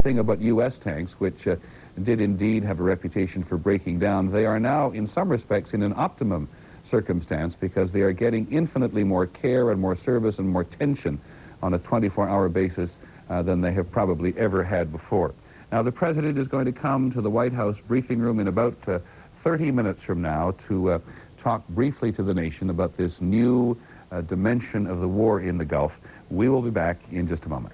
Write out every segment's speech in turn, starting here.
thing about U.S. tanks, which did indeed have a reputation for breaking down. They are now, in some respects, in an optimum circumstance because they are getting infinitely more care and more service and more tension on a 24-hour basis than they have probably ever had before. Now, the President is going to come to the White House briefing room in about 30 minutes from now to talk briefly to the nation about this new dimension of the war in the Gulf. We will be back in just a moment.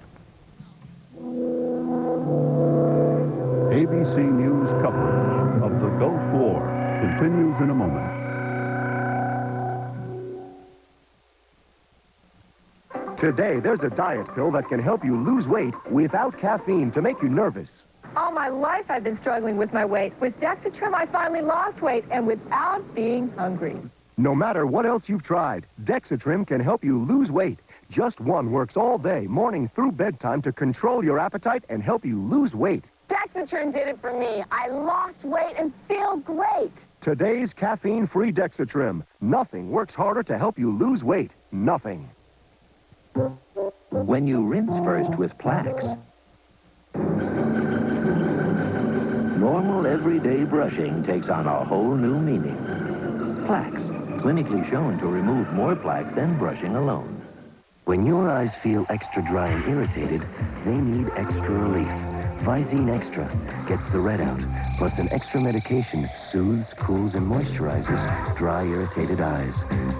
ABC News coverage of the Gulf War continues in a moment. Today, there's a diet pill that can help you lose weight without caffeine to make you nervous. All my life I've been struggling with my weight. With Dexatrim, I finally lost weight, and without being hungry. No matter what else you've tried, Dexatrim can help you lose weight. Just one works all day, morning through bedtime, to control your appetite and help you lose weight. Dexatrim did it for me. I lost weight and feel great. Today's caffeine-free Dexatrim. Nothing works harder to help you lose weight. Nothing. When you rinse first with Plax, normal everyday brushing takes on a whole new meaning. Plax, clinically shown to remove more plaque than brushing alone. When your eyes feel extra dry and irritated, they need extra relief. Visine Extra gets the red out, plus an extra medication soothes, cools, and moisturizes dry, irritated eyes.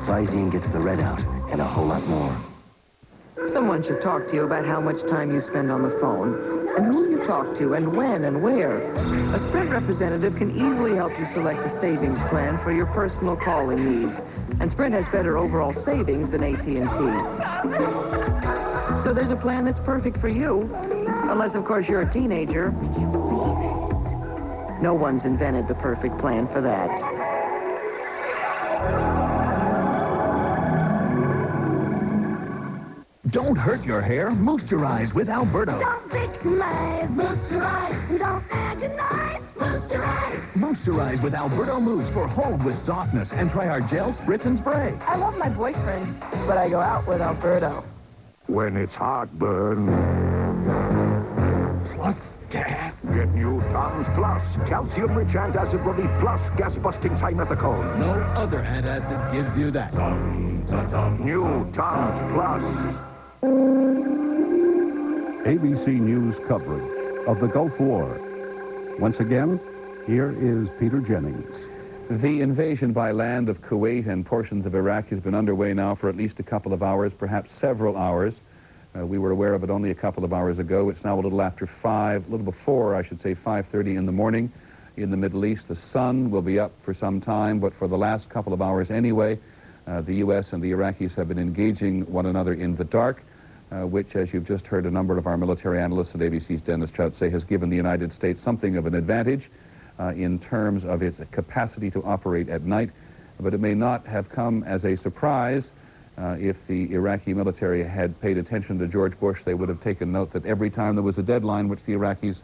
Visine gets the red out and a whole lot more. Someone should talk to you about how much time you spend on the phone, and who you talk to, and when and where. A Sprint representative can easily help you select a savings plan for your personal calling needs, and Sprint has better overall savings than AT&T. So there's a plan that's perfect for you, unless, of course, you're a teenager. No one's invented the perfect plan for that. Don't hurt your hair. Moisturize with Alberto. Don't victimize. Moisturize. Don't agonize. Moisturize. Moisturize with Alberto Mousse for hold with softness. And try our gel, spritz, and spray. I love my boyfriend, but I go out with Alberto. When it's heartburn, plus gas. Get new Tums Plus. Calcium-rich antacid relief plus gas-busting simethicone. No other antacid gives you that. New Tums Plus. ABC News coverage of the Gulf War. Once again, here is Peter Jennings. The invasion by land of Kuwait and portions of Iraq has been underway now for at least a couple of hours, perhaps several hours. We were aware of it only a couple of hours ago. It's now a little after 5, a little before, I should say, 5:30 in the morning in the Middle East. The sun will be up for some time, but for the last couple of hours anyway, the U.S. and the Iraqis have been engaging one another in the dark, which, as you've just heard a number of our military analysts at ABC's Dennis Trout say, has given the United States something of an advantage in terms of its capacity to operate at night. But it may not have come as a surprise. If the Iraqi military had paid attention to George Bush, they would have taken note that every time there was a deadline which the Iraqis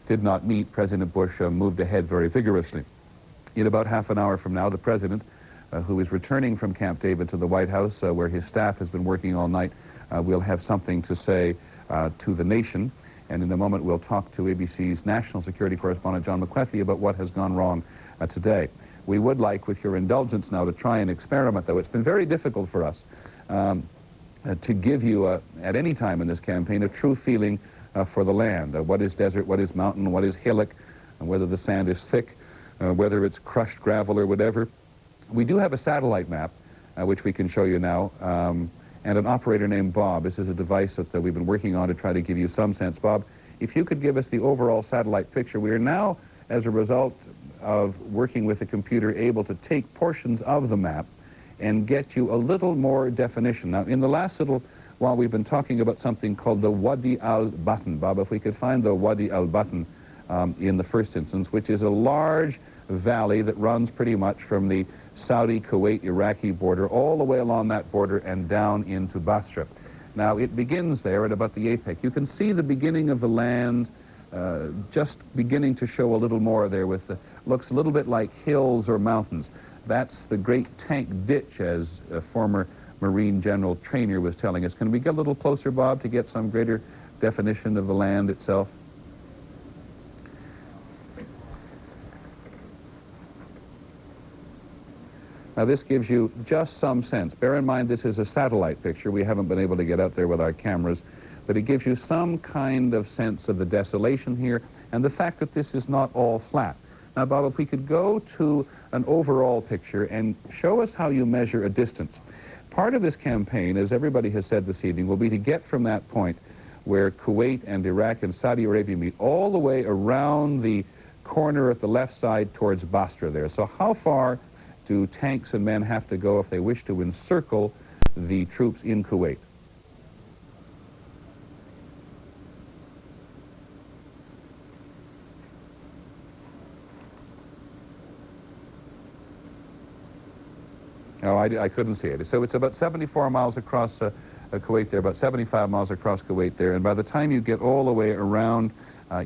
did not meet, President Bush moved ahead very vigorously. In about half an hour from now, the President, who is returning from Camp David to the White House, where his staff has been working all night, will have something to say to the nation. And in a moment, we'll talk to ABC's national security correspondent, John McWethy, about what has gone wrong today. We would like, with your indulgence now, to try an experiment, though. It's been very difficult for us to give you, at any time in this campaign, a true feeling for the land. What is desert, what is mountain, what is hillock, and whether the sand is thick, whether it's crushed gravel or whatever. We do have a satellite map, which we can show you now, and an operator named Bob. This is a device that we've been working on to try to give you some sense. Bob, if you could give us the overall satellite picture. We are now, as a result of working with the computer, able to take portions of the map and get you a little more definition. Now, in the last little while, we've been talking about something called the Wadi al-Batn. Bob, if we could find the Wadi al-Batn in the first instance, which is a large valley that runs pretty much from the Saudi-Kuwait-Iraqi border all the way along that border and down into Basra. Now, it begins there at about the apex. You can see the beginning of the land just beginning to show a little more there with the, looks a little bit like hills or mountains. That's the Great Tank Ditch, as a former Marine General Trainer was telling us. Can we get a little closer, Bob, to get some greater definition of the land itself? Now, this gives you just some sense. Bear in mind, this is a satellite picture. We haven't been able to get out there with our cameras, but it gives you some kind of sense of the desolation here and the fact that this is not all flat. Now, Bob, if we could go to an overall picture and show us how you measure a distance. Part of this campaign, as everybody has said this evening, will be to get from that point where Kuwait and Iraq and Saudi Arabia meet all the way around the corner at the left side towards Basra there. So how far do tanks and men have to go if they wish to encircle the troops in Kuwait? No, I couldn't see it. So it's about 74 miles across Kuwait there, about 75 miles across Kuwait there, and by the time you get all the way around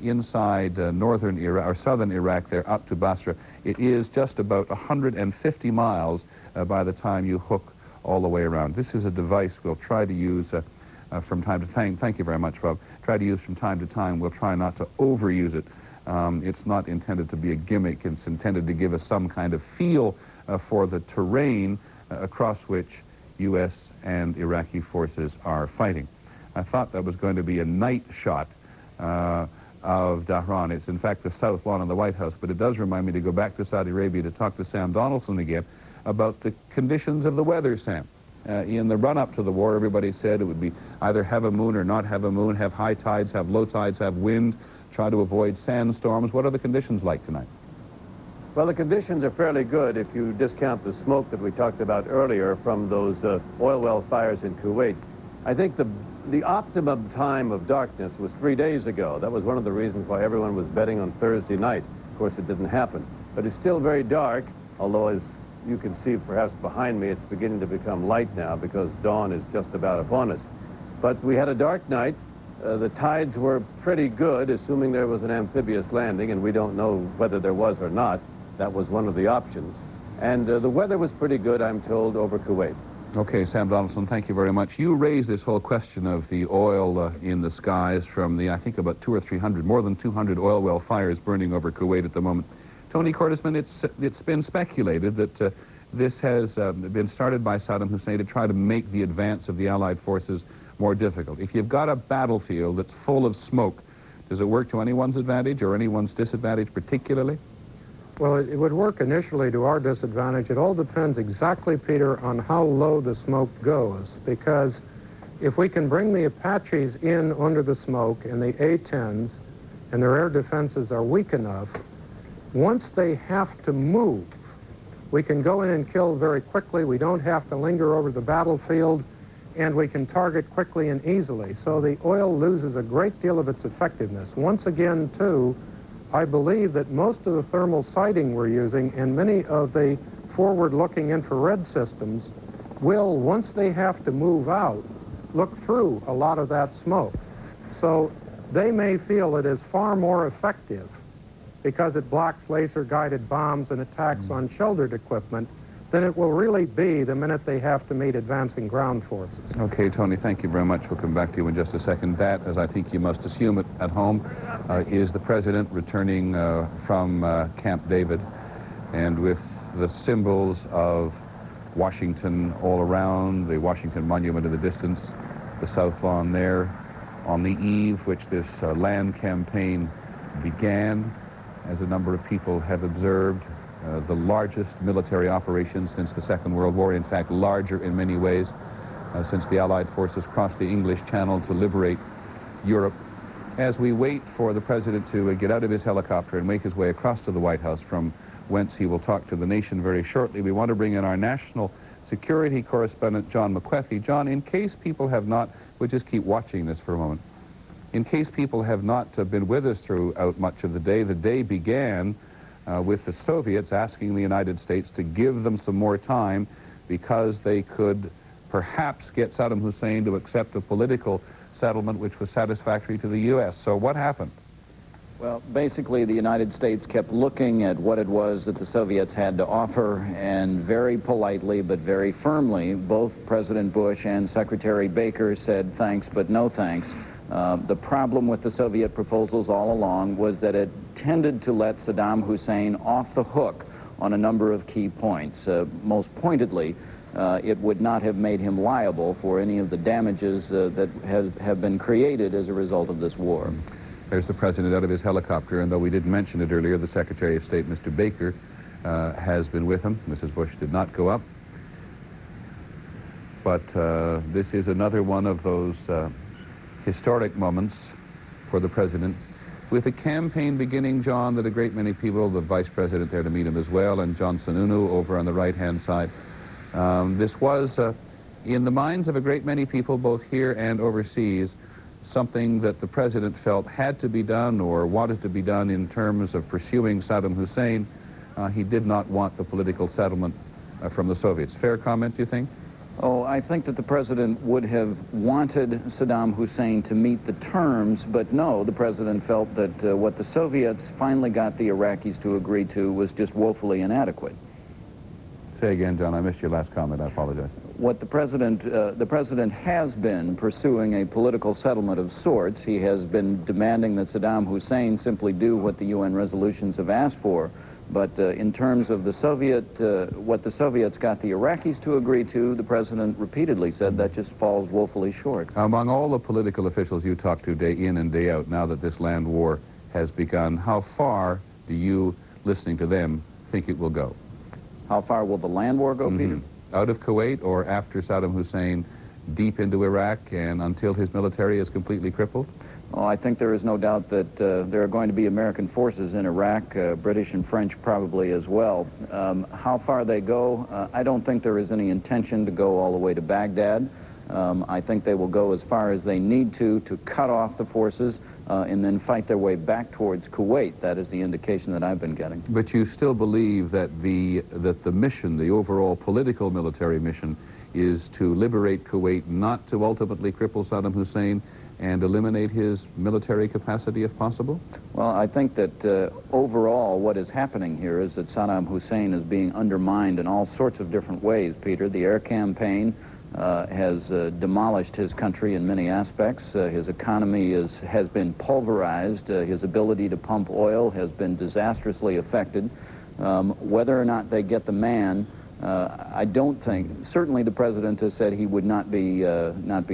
inside northern Iraq, or southern Iraq there, up to Basra, it is just about 150 miles by the time you hook all the way around. This is a device we'll try to use from time to time. Thank you very much, Bob. Try to use from time to time. We'll try not to overuse it. It's not intended to be a gimmick. It's intended to give us some kind of feel for the terrain across which U.S. and Iraqi forces are fighting. I thought that was going to be a night shot of Dhahran. It's in fact the south lawn of the White House, but it does remind me to go back to Saudi Arabia to talk to Sam Donaldson again about the conditions of the weather, Sam. In the run-up to the war, everybody said it would be either have a moon or not have a moon, have high tides, have low tides, have wind, try to avoid sandstorms. What are the conditions like tonight? Well, the conditions are fairly good if you discount the smoke that we talked about earlier from those oil well fires in Kuwait. I think the optimum time of darkness was 3 days ago. That was one of the reasons why everyone was betting on Thursday night. Of course, it didn't happen. But it's still very dark, although as you can see perhaps behind me, it's beginning to become light now because dawn is just about upon us. But we had a dark night. The tides were pretty good, assuming there was an amphibious landing, and we don't know whether there was or not. That was one of the options. And the weather was pretty good, I'm told, over Kuwait. Okay, Sam Donaldson, thank you very much. You raised this whole question of the oil in the skies from the, I think, about 200 or 300, more than 200 oil well fires burning over Kuwait at the moment. Tony Cordesman, it's been speculated that this has been started by Saddam Hussein to try to make the advance of the Allied forces more difficult. If you've got a battlefield that's full of smoke, does it work to anyone's advantage or anyone's disadvantage particularly? Well, it would work initially to our disadvantage. It all depends exactly, Peter, on how low the smoke goes, because if we can bring the Apaches in under the smoke and the A-10s and their air defenses are weak enough, once they have to move, we can go in and kill very quickly. We don't have to linger over the battlefield, and we can target quickly and easily. So the oil loses a great deal of its effectiveness. Once again, too, I believe that most of the thermal sighting we're using and many of the forward-looking infrared systems will, once they have to move out, look through a lot of that smoke. So they may feel it is far more effective because it blocks laser-guided bombs and attacks on sheltered equipment than it will really be the minute they have to meet advancing ground forces. Okay, Tony, thank you very much. We'll come back to you in just a second. That, as I think you must assume it at home, is the president returning from Camp David, and with the symbols of Washington all around, the Washington Monument in the distance, the South Lawn there, on the eve which this land campaign began, as a number of people have observed, the largest military operation since the Second World War, in fact larger in many ways since the Allied forces crossed the English Channel to liberate Europe. As we wait for the president to get out of his helicopter and make his way across to the White House, from whence he will talk to the nation very shortly, we want to bring in our national security correspondent, John McWethy. John, in case people have not, we'll just keep watching this for a moment. In case people have not been with us throughout much of the day began with the Soviets asking the United States to give them some more time because they could perhaps get Saddam Hussein to accept a political settlement which was satisfactory to the U.S. So what happened? Well, basically, the United States kept looking at what it was that the Soviets had to offer, and very politely but very firmly, both President Bush and Secretary Baker said thanks but no thanks. The problem with the Soviet proposals all along was that it tended to let Saddam Hussein off the hook on a number of key points. Most pointedly, it would not have made him liable for any of the damages that have been created as a result of this war. There's the president out of his helicopter, and though we didn't mention it earlier, the Secretary of State, Mr. Baker, has been with him. Mrs. Bush did not go up. But this is another one of those historic moments for the president, with a campaign beginning, John, that a great many people, the vice president there to meet him as well, and John Sununu over on the right-hand side. This was, in the minds of a great many people, both here and overseas, something that the president felt had to be done or wanted to be done in terms of pursuing Saddam Hussein. He did not want the political settlement from the Soviets. Fair comment, do you think? Oh, I think that the president would have wanted Saddam Hussein to meet the terms, but no, the president felt that what the Soviets finally got the Iraqis to agree to was just woefully inadequate. Say again, John, I missed your last comment. I apologize. What the president has been pursuing a political settlement of sorts. He has been demanding that Saddam Hussein simply do what the UN resolutions have asked for. But in terms of the what the Soviets got the Iraqis to agree to, the president repeatedly said that just falls woefully short. Among all the political officials you talk to day in and day out, now that this land war has begun, how far do you, listening to them, think it will go? How far will the land war go, Peter? Out of Kuwait or after Saddam Hussein, deep into Iraq and until his military is completely crippled? Oh, I think there is no doubt that there are going to be American forces in Iraq, British and French probably as well. How far they go, I don't think there is any intention to go all the way to Baghdad. I think they will go as far as they need to cut off the forces and then fight their way back towards Kuwait. That is the indication that I've been getting. But you still believe that the mission, the overall political military mission, is to liberate Kuwait, not to ultimately cripple Saddam Hussein and eliminate his military capacity if possible? Well, I think that overall what is happening here is that Saddam Hussein is being undermined in all sorts of different ways, Peter. The air campaign has demolished his country in many aspects. His economy has been pulverized. His ability to pump oil has been disastrously affected. Whether or not they get the man, I don't think. Certainly the president has said he would not be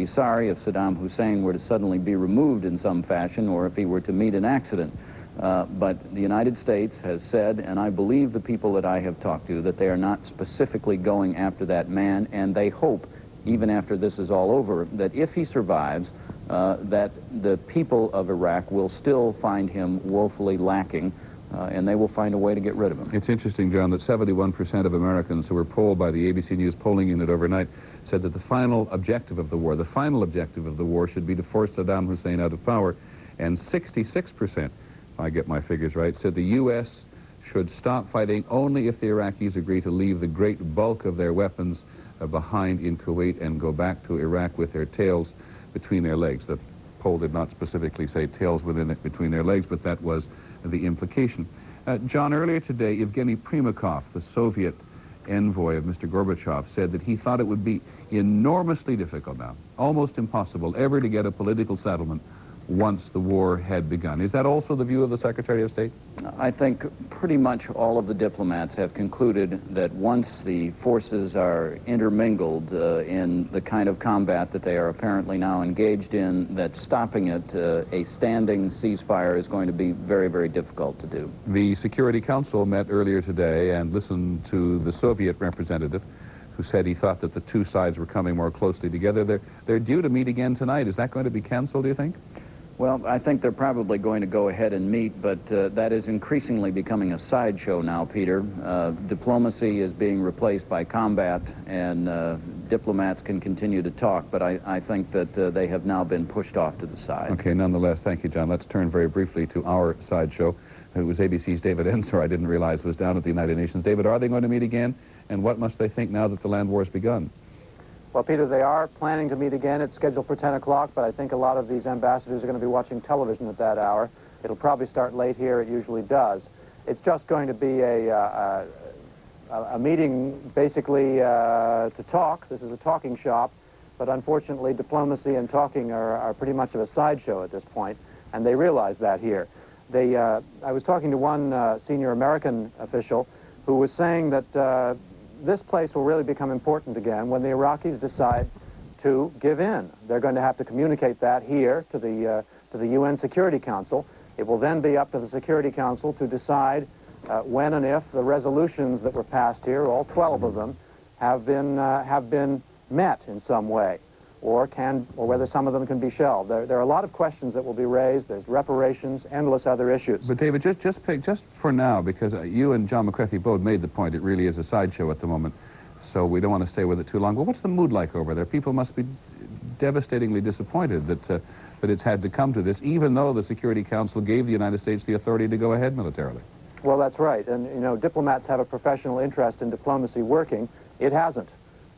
sorry if Saddam Hussein were to suddenly be removed in some fashion or if he were to meet an accident. But the United States has said, and I believe the people that I have talked to, that they are not specifically going after that man, and they hope, even after this is all over, that if he survives, that the people of Iraq will still find him woefully lacking, and they will find a way to get rid of him. It's interesting, John, that 71% of Americans who were polled by the ABC News polling unit overnight said that the final objective of the war, should be to force Saddam Hussein out of power, and 66%, if I get my figures right, said the U.S. should stop fighting only if the Iraqis agree to leave the great bulk of their weapons behind in Kuwait and go back to Iraq with their tails between their legs. The poll did not specifically say tails between their legs, but that was the implication. John, earlier today, Evgeny Primakov, the Soviet envoy of Mr. Gorbachev, said that he thought it would be enormously difficult now, almost impossible, ever to get a political settlement once the war had begun. Is that also the view of the Secretary of State? I think pretty much all of the diplomats have concluded that once the forces are intermingled in the kind of combat that they are apparently now engaged in, that stopping it, a standing ceasefire, is going to be very, very difficult to do. The Security Council met earlier today and listened to the Soviet representative, who said he thought that the two sides were coming more closely together. They're due to meet again tonight. Is that going to be canceled, do you think? Well, I think they're probably going to go ahead and meet, but that is increasingly becoming a sideshow now, Peter. Diplomacy is being replaced by combat, and diplomats can continue to talk, but I think that they have now been pushed off to the side. Okay, nonetheless, thank you, John. Let's turn very briefly to our sideshow. It was ABC's David Ensor, I didn't realize, was down at the United Nations. David, are they going to meet again, and what must they think now that the land war has begun? Well, Peter, they are planning to meet again. It's scheduled for 10 o'clock, but I think a lot of these ambassadors are going to be watching television at that hour. It'll probably start late here. It usually does. It's just going to be a meeting, basically, to talk. This is a talking shop, but unfortunately, diplomacy and talking are pretty much of a sideshow at this point, and they realize that here. I was talking to one senior American official who was saying that this place will really become important again when the Iraqis decide to give in. They're going to have to communicate that here to the UN Security Council. It will then be up to the Security Council to decide when and if the resolutions that were passed here, all 12 of them, have been met in some way, or whether some of them can be shelved. There are a lot of questions that will be raised. There's reparations, endless other issues. But David, just for now, because you and John McCarthy both made the point, it really is a sideshow at the moment, so we don't want to stay with it too long. But what's the mood like over there? People must be devastatingly disappointed that it's had to come to this, even though the Security Council gave the United States the authority to go ahead militarily. Well, that's right. And, you know, diplomats have a professional interest in diplomacy working. It hasn't.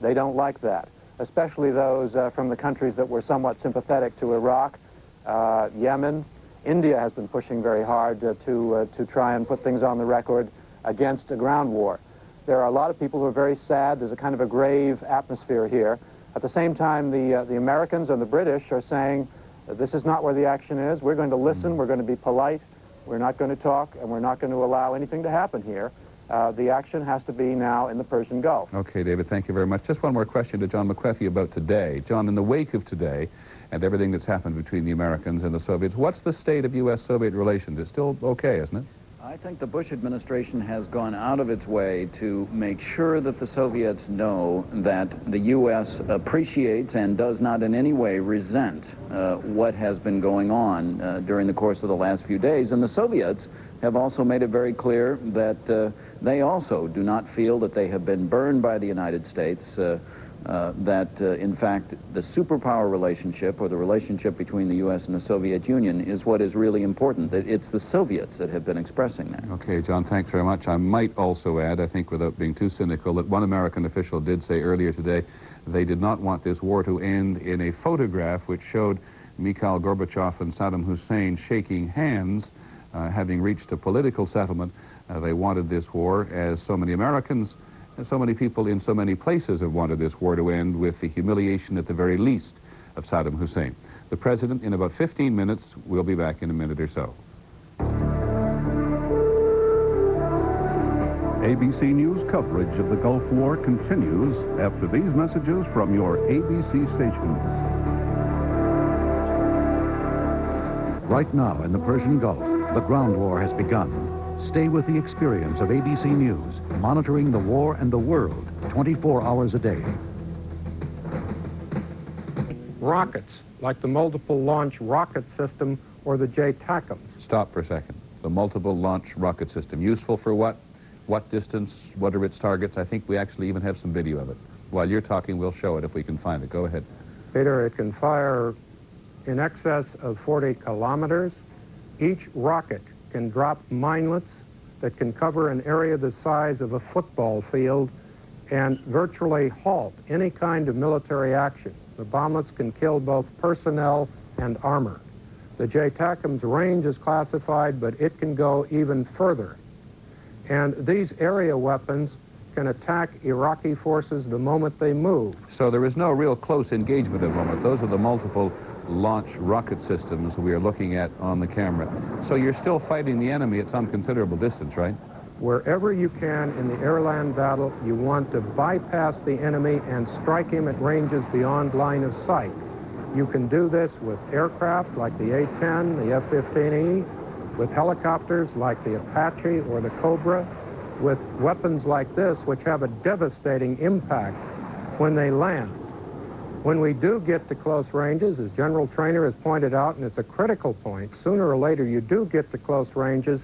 They don't like that, especially those from the countries that were somewhat sympathetic to Iraq, Yemen. India has been pushing very hard to try and put things on the record against a ground war. There are a lot of people who are very sad. There's a kind of a grave atmosphere here. At the same time, the Americans and the British are saying, this is not where the action is. We're going to listen. We're going to be polite. We're not going to talk, and we're not going to allow anything to happen here. The action has to be now in the Persian Gulf. Okay, David, thank you very much. Just one more question to John McCarthy about today. John, in the wake of today and everything that's happened between the Americans and the Soviets, what's the state of U.S.-Soviet relations? It's still okay, isn't it? I think the Bush administration has gone out of its way to make sure that the Soviets know that the U.S. appreciates and does not in any way resent what has been going on during the course of the last few days. And the Soviets have also made it very clear that they also do not feel that they have been burned by the United States, in fact, the superpower relationship, or the relationship between the U.S. and the Soviet Union, is what is really important. That it's the Soviets that have been expressing that. Okay, John, thanks very much. I might also add, I think without being too cynical, that one American official did say earlier today they did not want this war to end in a photograph which showed Mikhail Gorbachev and Saddam Hussein shaking hands, having reached a political settlement. They wanted this war, as so many Americans and so many people in so many places have wanted this war to end, with the humiliation at the very least of Saddam Hussein. The President, in about 15 minutes, will be back in a minute or so. ABC News coverage of the Gulf War continues after these messages from your ABC station. Right now in the Persian Gulf, the ground war has begun. Stay with the experience of ABC News, monitoring the war and the world 24 hours a day. Rockets, like the multiple launch rocket system or the JTACMS. Stop for a second. The multiple launch rocket system. Useful for what? What distance? What are its targets? I think we actually even have some video of it. While you're talking, we'll show it if we can find it. Go ahead. Peter, it can fire in excess of 40 kilometers. Each rocket can drop minelets that can cover an area the size of a football field and virtually halt any kind of military action. The bomblets can kill both personnel and armor. The JTACMS range is classified, but it can go even further. And these area weapons can attack Iraqi forces the moment they move. So there is no real close engagement at the moment. Those are the multiple launch rocket systems we are looking at on the camera. So you're still fighting the enemy at some considerable distance, right? Wherever you can in the air-land battle, you want to bypass the enemy and strike him at ranges beyond line of sight. You can do this with aircraft like the A-10, the F-15E, with helicopters like the Apache or the Cobra, with weapons like this which have a devastating impact when they land. When we do get to close ranges, as General Trainer has pointed out, and it's a critical point, sooner or later you do get to close ranges,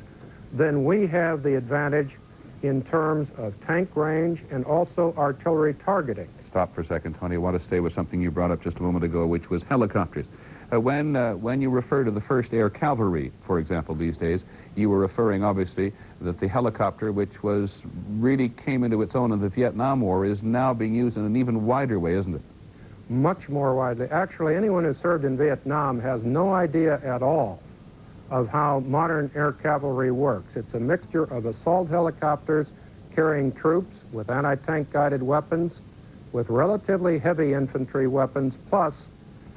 then we have the advantage in terms of tank range and also artillery targeting. Stop for a second, Tony. I want to stay with something you brought up just a moment ago, which was helicopters. When you refer to the 1st Air Cavalry, for example, these days, you were referring, obviously, that the helicopter, which was really came into its own in the Vietnam War, is now being used in an even wider way, isn't it? Much more widely. Actually, anyone who served in Vietnam has no idea at all of how modern air cavalry works. It's a mixture of assault helicopters carrying troops with anti-tank guided weapons, with relatively heavy infantry weapons, plus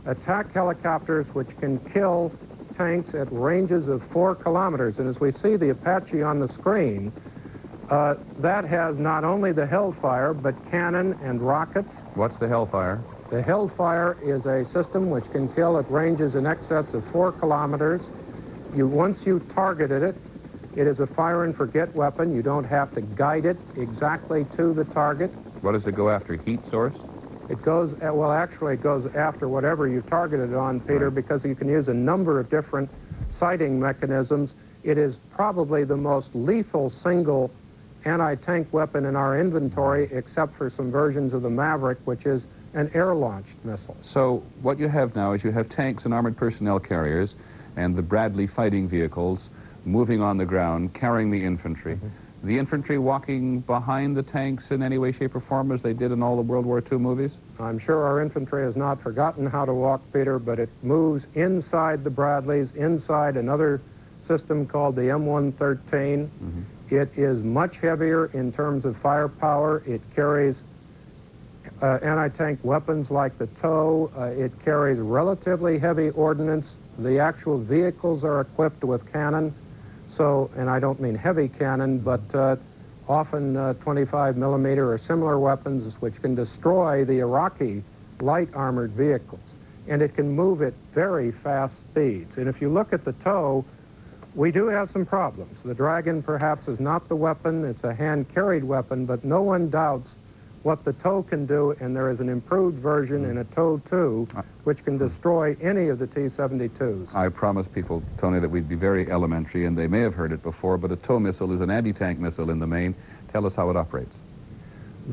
attack helicopters which can kill tanks at ranges of 4 kilometers. And as we see the Apache on the screen, That has not only the Hellfire, but cannon and rockets. What's the Hellfire? The Hellfire is a system which can kill at ranges in excess of 4 kilometers. Once you've targeted it, it is a fire-and-forget weapon. You don't have to guide it exactly to the target. What does it go after, heat source? It goes, well, actually, it goes after whatever you targeted it on, Peter, right, because you can use a number of different sighting mechanisms. It is probably the most lethal single anti-tank weapon in our inventory, except for some versions of the Maverick, which is an air-launched missile. So what you have now is you have tanks and armored personnel carriers and the Bradley fighting vehicles moving on the ground, carrying the infantry. Mm-hmm. The infantry walking behind the tanks in any way, shape, or form as they did in all the World War II movies? I'm sure our infantry has not forgotten how to walk, Peter, but it moves inside the Bradleys, inside another system called the M113. Mm-hmm. It is much heavier in terms of firepower. It carries anti-tank weapons like the TOW. It carries relatively heavy ordnance. The actual vehicles are equipped with cannon. So, and I don't mean heavy cannon, but often 25 millimeter or similar weapons which can destroy the Iraqi light armored vehicles. And it can move at very fast speeds. And if you look at the TOW, we do have some problems. The Dragon perhaps is not the weapon. It's a hand-carried weapon, but no one doubts what the TOW can do, and there is an improved version in a TOW 2 which can destroy any of the T-72s. I promised people, Tony, that we'd be very elementary, and they may have heard it before, but a TOW missile is an anti-tank missile in the main. Tell us how it operates.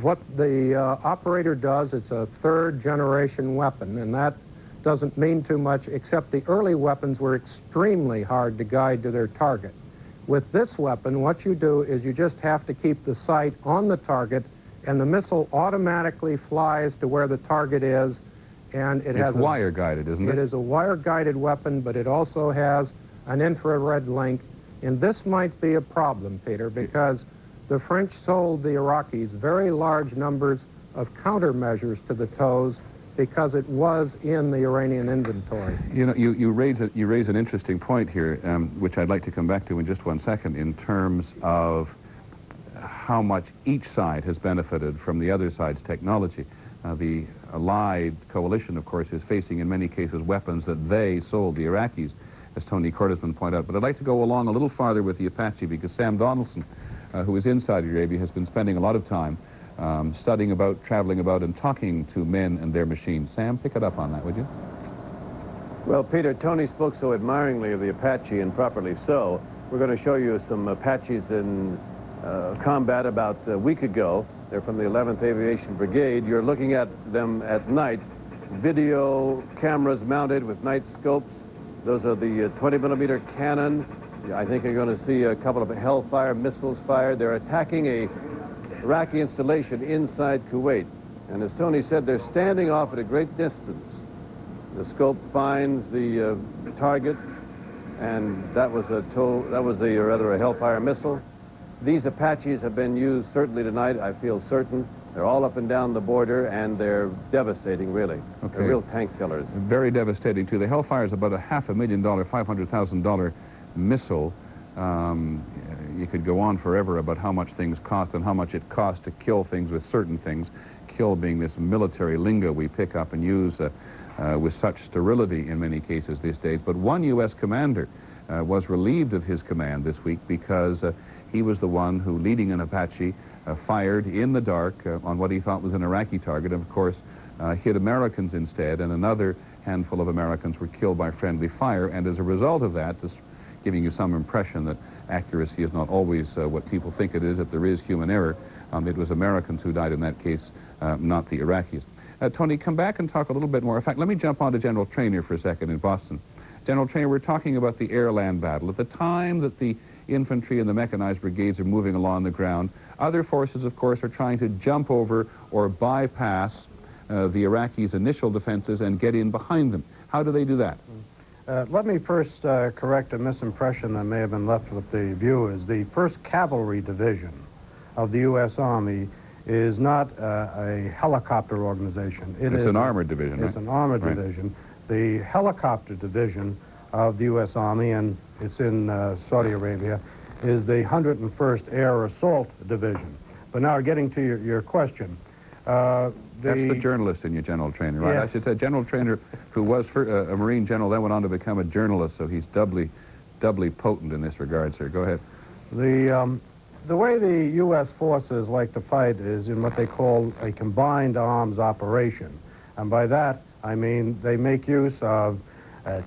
What the operator does, it's a third-generation weapon, and that doesn't mean too much, except the early weapons were extremely hard to guide to their target. With this weapon, what you do is you just have to keep the sight on the target, and the missile automatically flies to where the target is, and it's wire-guided, isn't it? It is a wire-guided weapon, but it also has an infrared link, and this might be a problem, Peter, because the French sold the Iraqis very large numbers of countermeasures to the TOWs because it was in the Iranian inventory. You know, you raise an interesting point here, which I'd like to come back to in just 1 second, in terms of how much each side has benefited from the other side's technology. The Allied coalition, of course, is facing in many cases weapons that they sold the Iraqis, as Tony Cortisman pointed out. But I'd like to go along a little farther with the Apache, because Sam Donaldson, who is in Saudi Arabia, has been spending a lot of time studying about, traveling about, and talking to men and their machines. Sam, pick it up on that, would you? Well, Peter, Tony spoke so admiringly of the Apache, and properly so. We're going to show you some Apaches in combat about a week ago. They're from the 11th Aviation Brigade. You're looking at them at night. Video cameras mounted with night scopes. Those are the 20-millimeter cannon. I think you're going to see a couple of Hellfire missiles fired. They're attacking a Iraqi installation inside Kuwait. And as Tony said, they're standing off at a great distance. The scope finds the target, and that was a Hellfire missile. These Apaches have been used certainly tonight, I feel certain. They're all up and down the border, and they're devastating, really. Okay. They're real tank killers. Very devastating, too. The Hellfire is about a $500,000, $500,000 missile. You could go on forever about how much things cost and how much it costs to kill things with certain things. Kill being this military lingo we pick up and use with such sterility in many cases these days. But one U.S. commander was relieved of his command this week because he was the one who, leading an Apache, fired in the dark on what he thought was an Iraqi target, and of course hit Americans instead, and another handful of Americans were killed by friendly fire. And as a result of that, just giving you some impression that accuracy is not always what people think it is, that there is human error, it was Americans who died in that case, not the Iraqis. Tony, come back and talk a little bit more. In fact, let me jump on to General Traynor for a second in Boston. General Traynor, we're talking about the air-land battle. At the time that the infantry and the mechanized brigades are moving along the ground, other forces, of course, are trying to jump over or bypass the Iraqis' initial defenses and get in behind them. How do they do that? Let me first correct a misimpression that may have been left with the viewers. The 1st Cavalry Division of the U.S. Army is not a helicopter organization. It's an armored division, right? It's an armored division. The helicopter division of the U.S. Army, and it's in Saudi Arabia, is the 101st Air Assault Division. But now getting to your question. That's the journalist in you, General Trainer, right? Yeah. I should say General Trainer, who was a Marine general, then went on to become a journalist, so he's doubly potent in this regard, sir. Go ahead. The way the U.S. forces like to fight is in what they call a combined arms operation. And by that, I mean they make use of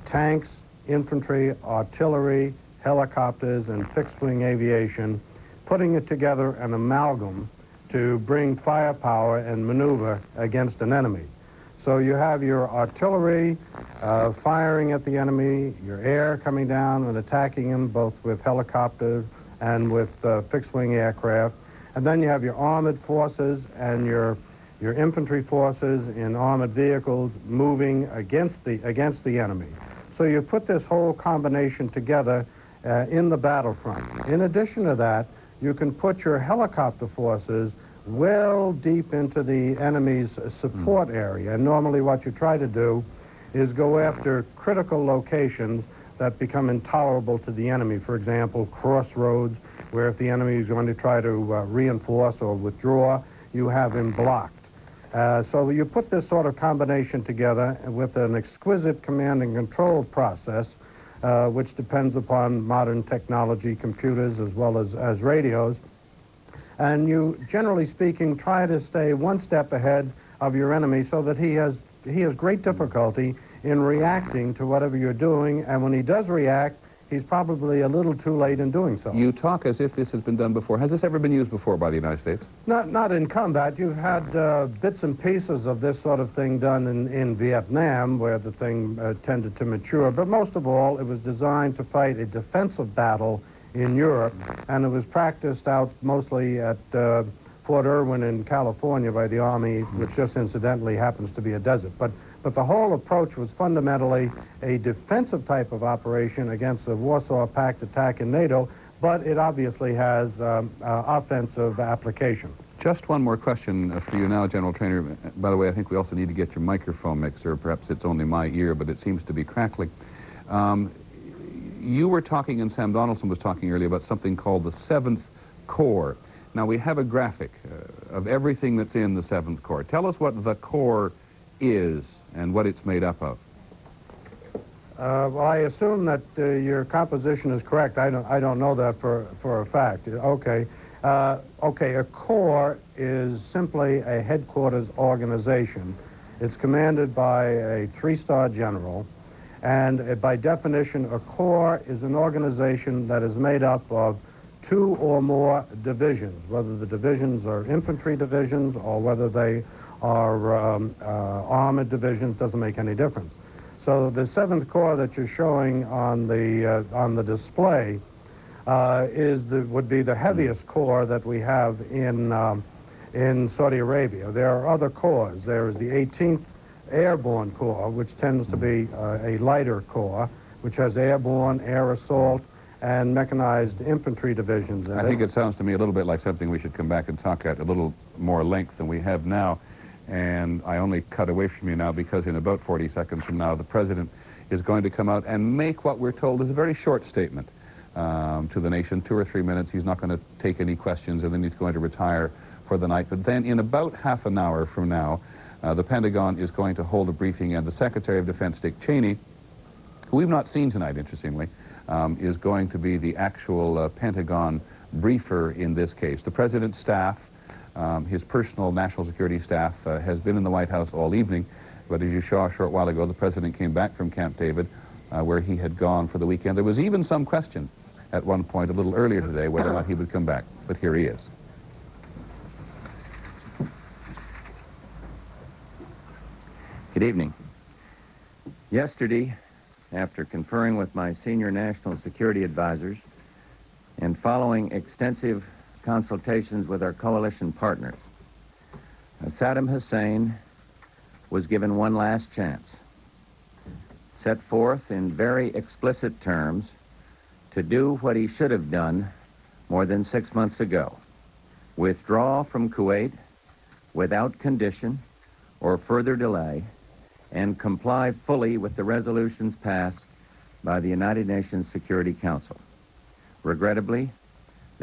tanks, infantry, artillery, helicopters, and fixed-wing aviation, putting it together an amalgam to bring firepower and maneuver against an enemy. So you have your artillery firing at the enemy, your air coming down and attacking him, both with helicopters and with fixed-wing aircraft. And then you have your armored forces and your infantry forces in armored vehicles moving against the enemy. So you put this whole combination together in the battlefront. In addition to that, you can put your helicopter forces well deep into the enemy's support area. And normally what you try to do is go after critical locations that become intolerable to the enemy. For example, crossroads, where if the enemy is going to try to reinforce or withdraw, you have him blocked. So you put this sort of combination together with an exquisite command and control process, which depends upon modern technology, computers, as well as radios. And you, generally speaking, try to stay one step ahead of your enemy so that he has great difficulty in reacting to whatever you're doing. And when he does react, he's probably a little too late in doing so. You talk as if this has been done before. Has this ever been used before by the United States? Not in combat. You've had bits and pieces of this sort of thing done in Vietnam, where the thing tended to mature. But most of all, it was designed to fight a defensive battle in Europe, and it was practiced out mostly at Fort Irwin in California by the Army, which just incidentally happens to be a desert. But the whole approach was fundamentally a defensive type of operation against the Warsaw Pact attack in NATO, but it obviously has offensive application. Just one more question for you now, General Trainer. By the way, I think we also need to get your microphone mixer. Perhaps it's only my ear, but it seems to be crackling. You were talking, and Sam Donaldson was talking earlier, about something called the 7th Corps. Now, we have a graphic of everything that's in the 7th Corps. Tell us what the Corps is and what it's made up of. Well, I assume that your composition is correct. I don't know that for a fact. Okay. Okay, a Corps is simply a headquarters organization. It's commanded by a 3-star general. And by definition, a Corps is an organization that is made up of 2 or more divisions, whether the divisions are infantry divisions or whether they are armored divisions, doesn't make any difference. So the 7th Corps that you're showing on the display would be the heaviest corps that we have in Saudi Arabia. There are other corps. There is the 18th Airborne Corps, which tends to be a lighter corps, which has airborne, air assault, and mechanized infantry divisions in I think it sounds to me a little bit like something we should come back and talk at a little more length than we have now. And I only cut away from you now because in about 40 seconds from now, the President is going to come out and make what we're told is a very short statement to the nation, 2 or 3 minutes. He's not going to take any questions, and then he's going to retire for the night. But then in about half an hour from now, the Pentagon is going to hold a briefing, and the Secretary of Defense, Dick Cheney, who we've not seen tonight, interestingly, is going to be the actual Pentagon briefer in this case. The President's staff, his personal national security staff, has been in the White House all evening, but as you saw a short while ago, the President came back from Camp David, where he had gone for the weekend. There was even some question at one point a little earlier today whether or not he would come back, but here he is. Good evening. Yesterday, after conferring with my senior national security advisors and following extensive consultations with our coalition partners, Saddam Hussein was given one last chance, set forth in very explicit terms to do what he should have done more than 6 months ago: withdraw from Kuwait without condition or further delay, and comply fully with the resolutions passed by the United Nations Security Council. Regrettably,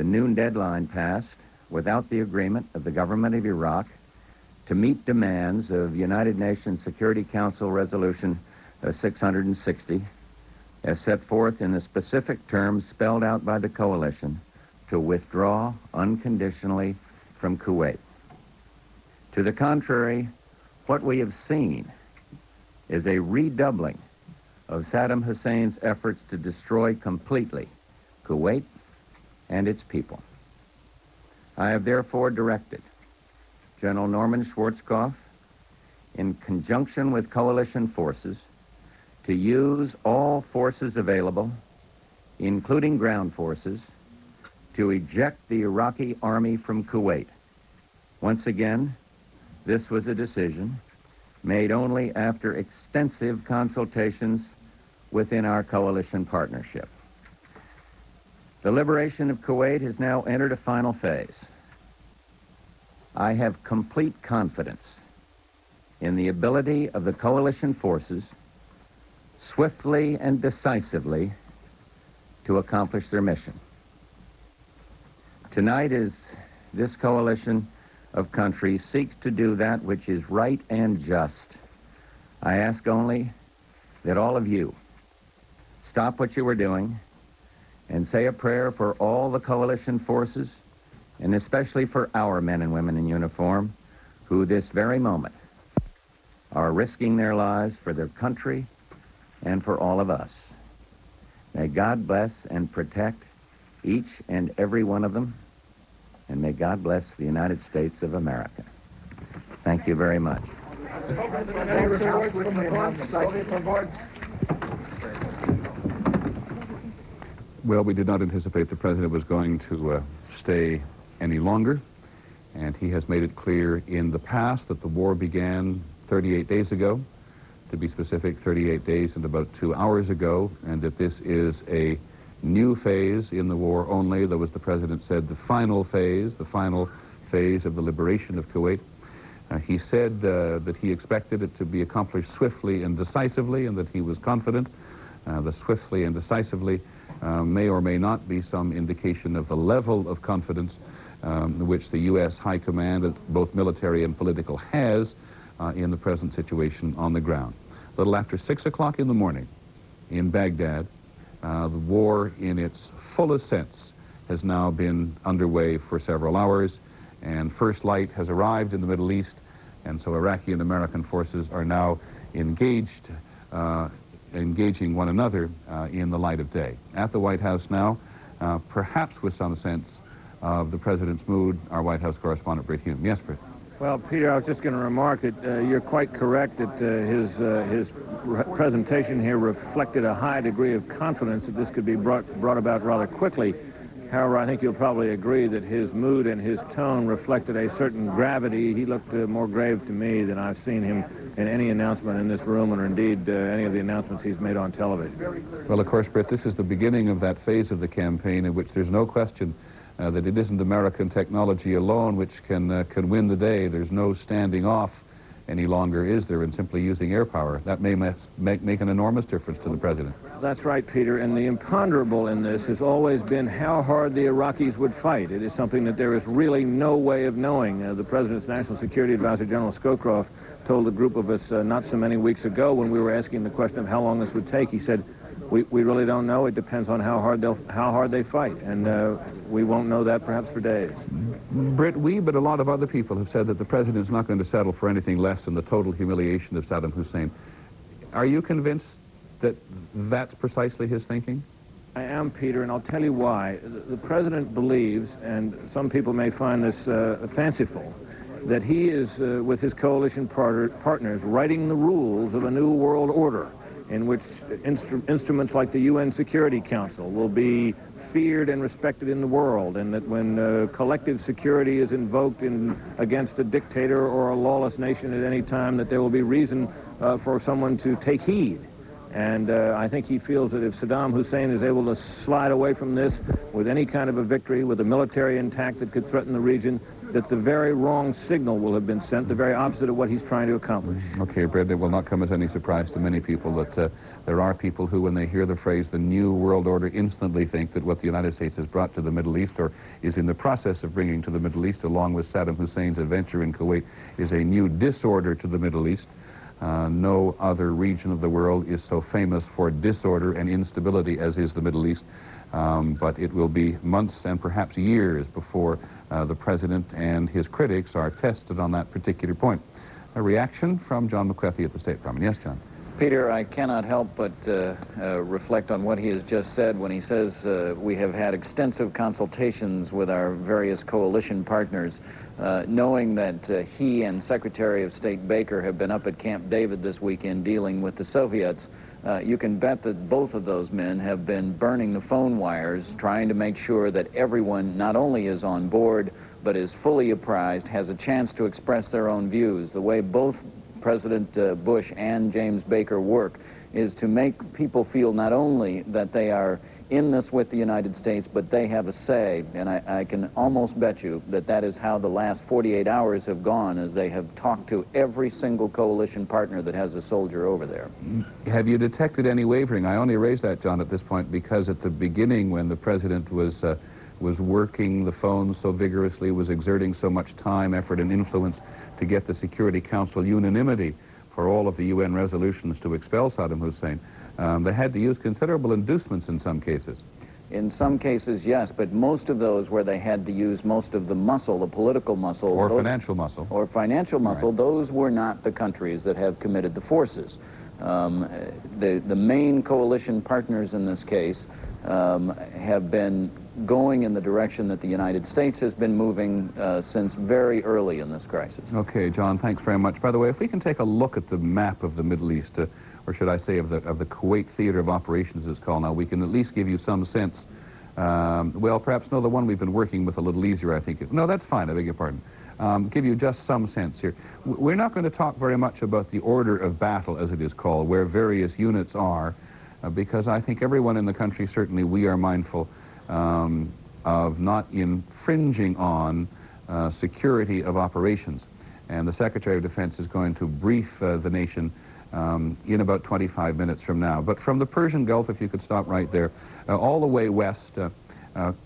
the noon deadline passed without the agreement of the government of Iraq to meet demands of United Nations Security Council Resolution 660, as set forth in the specific terms spelled out by the coalition to withdraw unconditionally from Kuwait. To the contrary, what we have seen is a redoubling of Saddam Hussein's efforts to destroy completely Kuwait and its people. I have therefore directed General Norman Schwarzkopf, in conjunction with coalition forces, to use all forces available, including ground forces, to eject the Iraqi army from Kuwait. Once again, this was a decision made only after extensive consultations within our coalition partnership. The liberation of Kuwait has now entered a final phase. I have complete confidence in the ability of the coalition forces swiftly and decisively to accomplish their mission. Tonight, as this coalition of countries seeks to do that which is right and just, I ask only that all of you stop what you are doing and say a prayer for all the coalition forces, and especially for our men and women in uniform, who this very moment are risking their lives for their country and for all of us. May God bless and protect each and every one of them, and may God bless the United States of America. Thank you very much. Well, we did not anticipate the president was going to stay any longer, and he has made it clear in the past that the war began 38 days ago, to be specific, 38 days and about 2 hours ago, and that this is a new phase in the war only, though, as the president said, the final phase of the liberation of Kuwait. He said that he expected it to be accomplished swiftly and decisively, and that he was confident that swiftly and decisively may or may not be some indication of the level of confidence which the U.S. High Command, both military and political, has in the present situation on the ground. A little after 6 o'clock in the morning in Baghdad, the war in its fullest sense has now been underway for several hours, and first light has arrived in the Middle East, and so Iraqi and American forces are now engaging one another in the light of day. At the White House now, perhaps with some sense of the president's mood, our White House correspondent, Britt Hume. Yes, Britt. Well, Peter, I was just going to remark that you're quite correct that his presentation here reflected a high degree of confidence that this could be brought about rather quickly. However, I think you'll probably agree that his mood and his tone reflected a certain gravity. He looked more grave to me than I've seen him in any announcement in this room, or indeed any of the announcements he's made on television. Well, of course, Britt, this is the beginning of that phase of the campaign in which there's no question that it isn't American technology alone which can win the day. There's no standing off any longer, is there, in simply using air power. That may make an enormous difference to the president. That's right, Peter, and the imponderable in this has always been how hard the Iraqis would fight. It is something that there is really no way of knowing. The President's National Security Advisor, General Scowcroft, told a group of us not so many weeks ago when we were asking the question of how long this would take. He said, we really don't know. It depends on how hard they fight, and we won't know that perhaps for days. Britt, we, but a lot of other people have said that the president is not going to settle for anything less than the total humiliation of Saddam Hussein. Are you convinced that that's precisely his thinking? I am, Peter, and I'll tell you why. The president believes, and some people may find this fanciful, that he is, with his coalition partners, writing the rules of a new world order in which instruments like the UN Security Council will be feared and respected in the world, and that when collective security is invoked against a dictator or a lawless nation at any time, that there will be reason for someone to take heed. And I think he feels that if Saddam Hussein is able to slide away from this with any kind of a victory, with a military intact that could threaten the region, that the very wrong signal will have been sent, the very opposite of what he's trying to accomplish. Okay, Brett, it will not come as any surprise to many people that there are people who, when they hear the phrase the New World Order, instantly think that what the United States has brought to the Middle East, or is in the process of bringing to the Middle East, along with Saddam Hussein's adventure in Kuwait, is a new disorder to the Middle East. No other region of the world is so famous for disorder and instability as is the Middle East. But it will be months and perhaps years before the president and his critics are tested on that particular point. A reaction from John McWethy at the State Department. Yes, John? Peter, I cannot help but reflect on what he has just said when he says we have had extensive consultations with our various coalition partners, knowing that he and Secretary of State Baker have been up at Camp David this weekend dealing with the Soviets. You can bet that both of those men have been burning the phone wires, trying to make sure that everyone not only is on board, but is fully apprised, has a chance to express their own views. The way both President Bush and James Baker work is to make people feel not only that they are in this with the United States, but they have a say. And I can almost bet you that that is how the last 48 hours have gone, as they have talked to every single coalition partner that has a soldier over there. Have you detected any wavering? I only raise that, John, at this point because at the beginning, when the president was working the phone so vigorously, was exerting so much time, effort, and influence to get the Security Council unanimity for all of the UN resolutions to expel Saddam Hussein, they had to use considerable inducements in some cases. In some cases, yes, but most of those where they had to use most of the muscle, the political muscle. Or financial muscle. Or financial muscle, right. Those were not the countries that have committed the forces. The main coalition partners in this case have been going in the direction that the United States has been moving since very early in this crisis. Okay, John, thanks very much. By the way, if we can take a look at the map of the Middle East, or should I say of the Kuwait Theater of Operations, as it's called now, we can at least give you some sense. Well, perhaps, no, the one we've been working with a little easier, I think. No, that's fine, I beg your pardon. Give you just some sense here. We're not going to talk very much about the order of battle, as it is called, where various units are, because I think everyone in the country, certainly we are mindful of not infringing on security of operations. And the Secretary of Defense is going to brief the nation in about 25 minutes from now. But from the Persian Gulf, if you could stop right there, all the way west,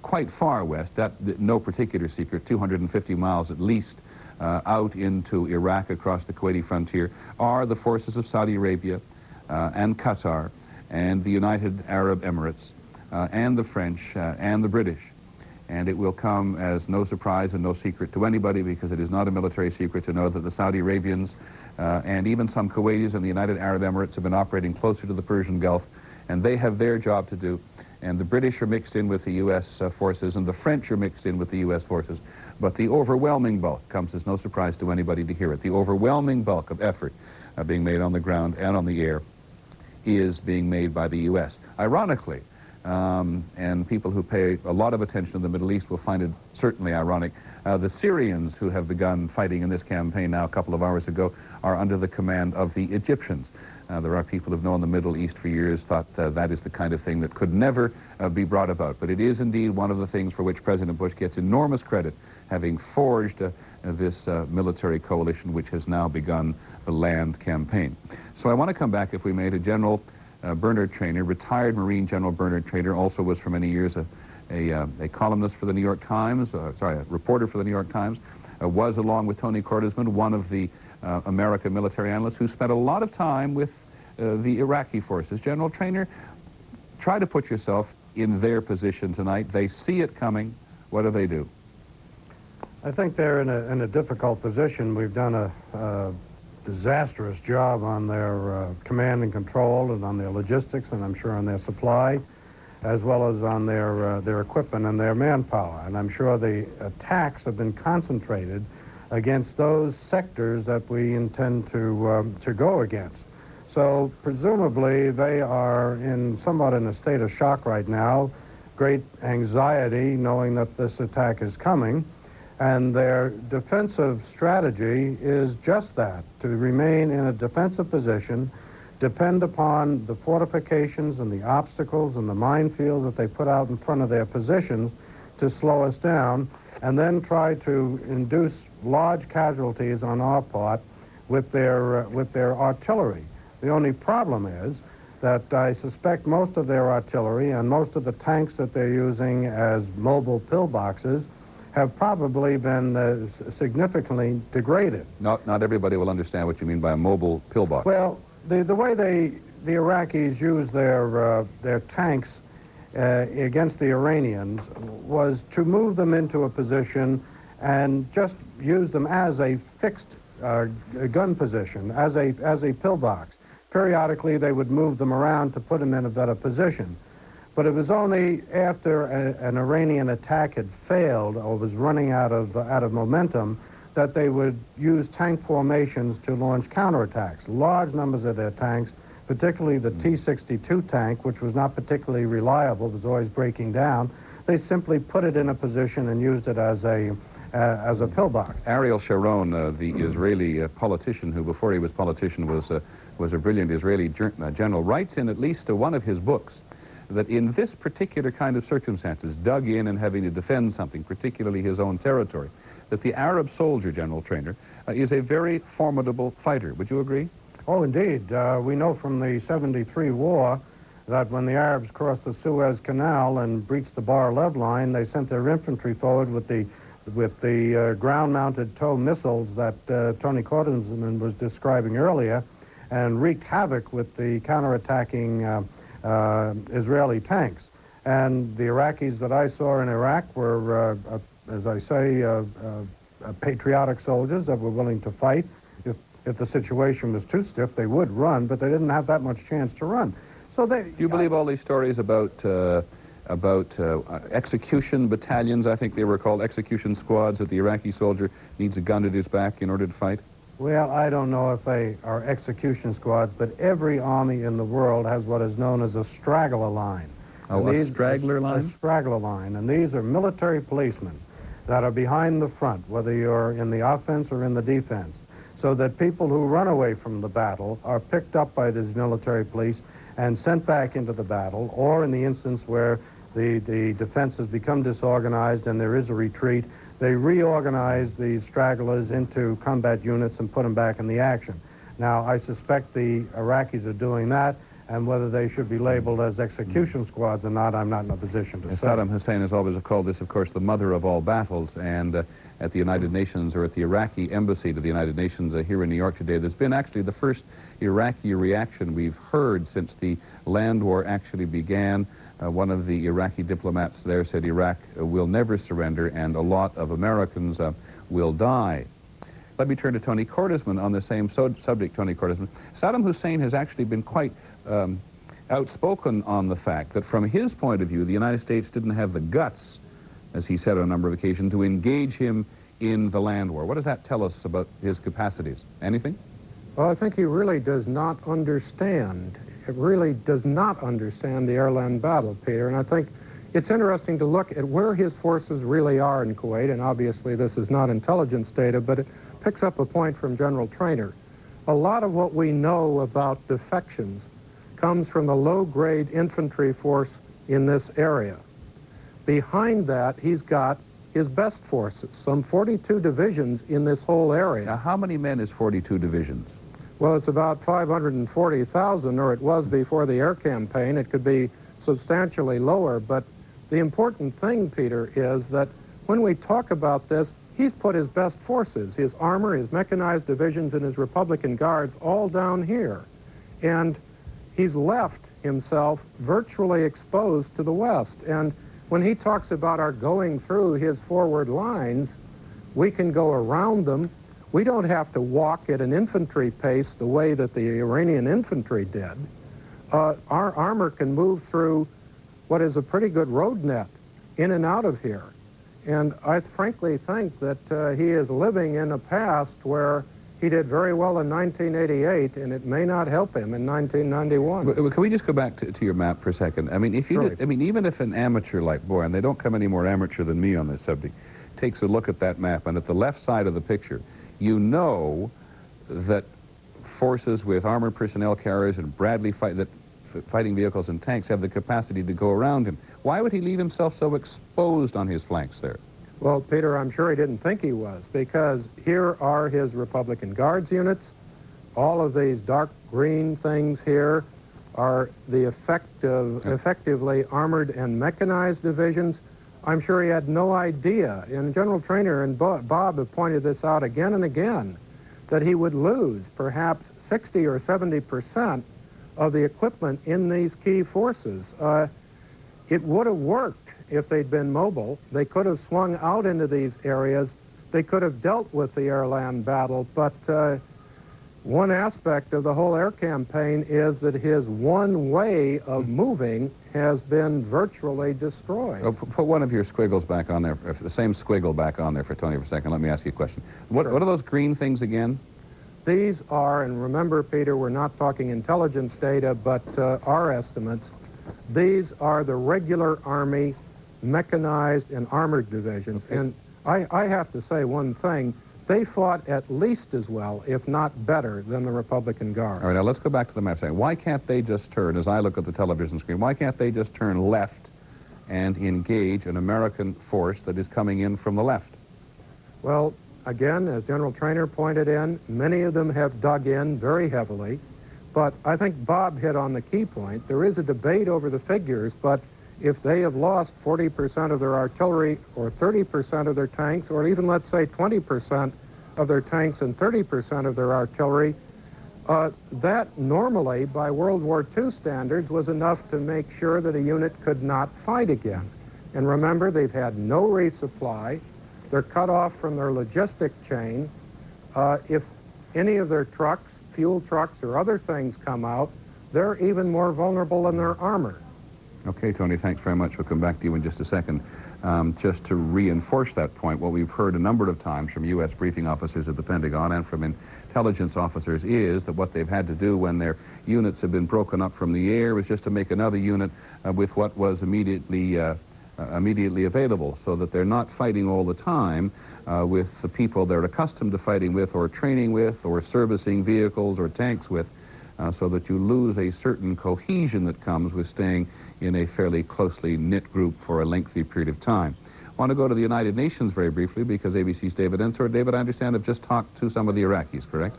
quite far west, that no particular secret, 250 miles at least out into Iraq across the Kuwaiti frontier, are the forces of Saudi Arabia and Qatar and the United Arab Emirates and the French and the British. And it will come as no surprise and no secret to anybody, because it is not a military secret to know that the Saudi Arabians and even some Kuwaitis and the United Arab Emirates have been operating closer to the Persian Gulf, and they have their job to do. And the British are mixed in with the U.S. Forces, and the French are mixed in with the U.S. forces. But the overwhelming bulk comes as no surprise to anybody to hear it. The overwhelming bulk of effort being made on the ground and on the air is being made by the U.S. Ironically, and people who pay a lot of attention to the Middle East will find it certainly ironic, the Syrians who have begun fighting in this campaign now a couple of hours ago are under the command of the Egyptians. There are people who have known the Middle East for years, thought that is the kind of thing that could never be brought about. But it is indeed one of the things for which President Bush gets enormous credit, having forged this military coalition which has now begun the land campaign. So I want to come back, if we may, to General Bernard Trainor, retired Marine General Bernard Trainor, also was for many years a columnist for the New York Times, a reporter for the New York Times, was, along with Tony Cordesman, one of the American military analysts who spent a lot of time with the Iraqi forces. General Trainor, try to put yourself in their position tonight. They see it coming. What do they do? I think they're in a difficult position. We've done a disastrous job on their command and control and on their logistics, and I'm sure on their supply, as well as on their equipment and their manpower. And I'm sure the attacks have been concentrated against those sectors that we intend to go against. So presumably they are somewhat in a state of shock right now, great anxiety knowing that this attack is coming. And their defensive strategy is just that, to remain in a defensive position, depend upon the fortifications and the obstacles and the minefields that they put out in front of their positions to slow us down, and then try to induce large casualties on our part with their artillery. The only problem is that I suspect most of their artillery and most of the tanks that they're using as mobile pillboxes have probably been significantly degraded. Not everybody will understand what you mean by a mobile pillbox. Well, the way the Iraqis use their tanks against the Iranians was to move them into a position and just use them as a fixed gun position, as a pillbox. Periodically, they would move them around to put them in a better position. But it was only after an Iranian attack had failed or was running out of momentum that they would use tank formations to launch counterattacks. Large numbers of their tanks, particularly the T-62 tank, which was not particularly reliable, was always breaking down, they simply put it in a position and used it as a pillbox. Ariel Sharon, the Israeli politician who, before he was politician, was a brilliant Israeli general, writes in at least one of his books that in this particular kind of circumstances, dug in and having to defend something, particularly his own territory, that the Arab soldier, General Trainer, is a very formidable fighter. Would you agree? Oh, indeed. We know from the 73 war that when the Arabs crossed the Suez Canal and breached the Bar-Lev line, they sent their infantry forward with the ground-mounted tow missiles that Tony Cordesman was describing earlier, and wreaked havoc with the counterattacking Israeli tanks. And the Iraqis that I saw in Iraq were, as I say, patriotic soldiers that were willing to fight. If the situation was too stiff, they would run, but they didn't have that much chance to run. So they... Do you believe all these stories about execution battalions, I think they were called, execution squads, that the Iraqi soldier needs a gun at his back in order to fight? Well, I don't know if they are execution squads, but every army in the world has what is known as a straggler line. Oh, a straggler line? A straggler line, and these are military policemen that are behind the front, whether you're in the offense or in the defense, so that people who run away from the battle are picked up by these military police and sent back into the battle, or in the instance where the defense has become disorganized and there is a retreat, they reorganize these stragglers into combat units and put them back in the action. Now, I suspect the Iraqis are doing that, and whether they should be labeled as execution squads or not, I'm not in a position to say. Saddam Hussein has always called this, of course, the mother of all battles, and at the United Nations, or at the Iraqi embassy to the United Nations here in New York today, there's been actually the first Iraqi reaction we've heard since the land war actually began. One of the Iraqi diplomats there said Iraq will never surrender and a lot of Americans will die. Let me turn to Tony Cordesman on the same subject, Tony Cordesman. Saddam Hussein has actually been quite outspoken on the fact that from his point of view, the United States didn't have the guts, as he said on a number of occasions, to engage him in the land war. What does that tell us about his capacities? Anything? Well, I think he really does not understand. It really does not understand the air-land battle, Peter, and I think it's interesting to look at where his forces really are in Kuwait, and obviously this is not intelligence data, but it picks up a point from General Trainer. A lot of what we know about defections comes from the low-grade infantry force in this area. Behind that, he's got his best forces, some 42 divisions in this whole area. Now, how many men is 42 divisions? Well, it's about 540,000, or it was before the air campaign. It could be substantially lower, but the important thing, Peter, is that when we talk about this, he's put his best forces, his armor, his mechanized divisions, and his Republican Guards all down here. And he's left himself virtually exposed to the West. And when he talks about our going through his forward lines, we can go around them. We don't have to walk at an infantry pace the way that the Iranian infantry did. Our armor can move through what is a pretty good road net in and out of here. And I frankly think that he is living in a past where he did very well in 1988, and it may not help him in 1991. Can we just go back to your map for a second? I mean, if you did, I mean, even if an amateur like Boy, and they don't come any more amateur than me on this subject, takes a look at that map, and at the left side of the picture, you know that forces with armored personnel carriers and Bradley fighting vehicles and tanks have the capacity to go around him. Why would he leave himself so exposed on his flanks there? Well, Peter, I'm sure he didn't think he was, because here are his Republican Guards units. All of these dark green things here are the effectively armored and mechanized divisions. I'm sure he had no idea, and General Trainer and Bob have pointed this out again and again, that he would lose perhaps 60 or 70% of the equipment in these key forces. It would have worked if they'd been mobile. They could have swung out into these areas. They could have dealt with the air-land battle, but one aspect of the whole air campaign is that his one way of moving has been virtually destroyed. Oh, put one of your squiggles back on there, the same squiggle back on there for Tony for a second. Let me ask you a question. What are those green things again? These are, and remember, Peter, we're not talking intelligence data, but our estimates. These are the regular Army mechanized and armored divisions. Okay. And I have to say one thing. They fought at least as well, if not better, than the Republican Guards. All right, now let's go back to the map. Why can't they just turn, as I look at the television screen, why can't they just turn left and engage an American force that is coming in from the left? Well, again, as General Trainer pointed in, many of them have dug in very heavily. But I think Bob hit on the key point. There is a debate over the figures, but if they have lost 40% of their artillery or 30% of their tanks, or even, let's say, 20% of their tanks and 30% of their artillery, that normally, by World War II standards, was enough to make sure that a unit could not fight again. And remember, they've had no resupply. They're cut off from their logistic chain. If any of their trucks, fuel trucks, or other things come out, they're even more vulnerable than their armor. Okay, Tony, thanks very much. We'll come back to you in just a second. Just to reinforce that point, what we've heard a number of times from U.S. briefing officers at the Pentagon and from intelligence officers is that what they've had to do when their units have been broken up from the air was just to make another unit with what was immediately available, so that they're not fighting all the time with the people they're accustomed to fighting with or training with or servicing vehicles or tanks with, so that you lose a certain cohesion that comes with staying in a fairly closely knit group for a lengthy period of time. I want to go to the United Nations very briefly because ABC's David Ensor. David, I understand, have just talked to some of the Iraqis, correct?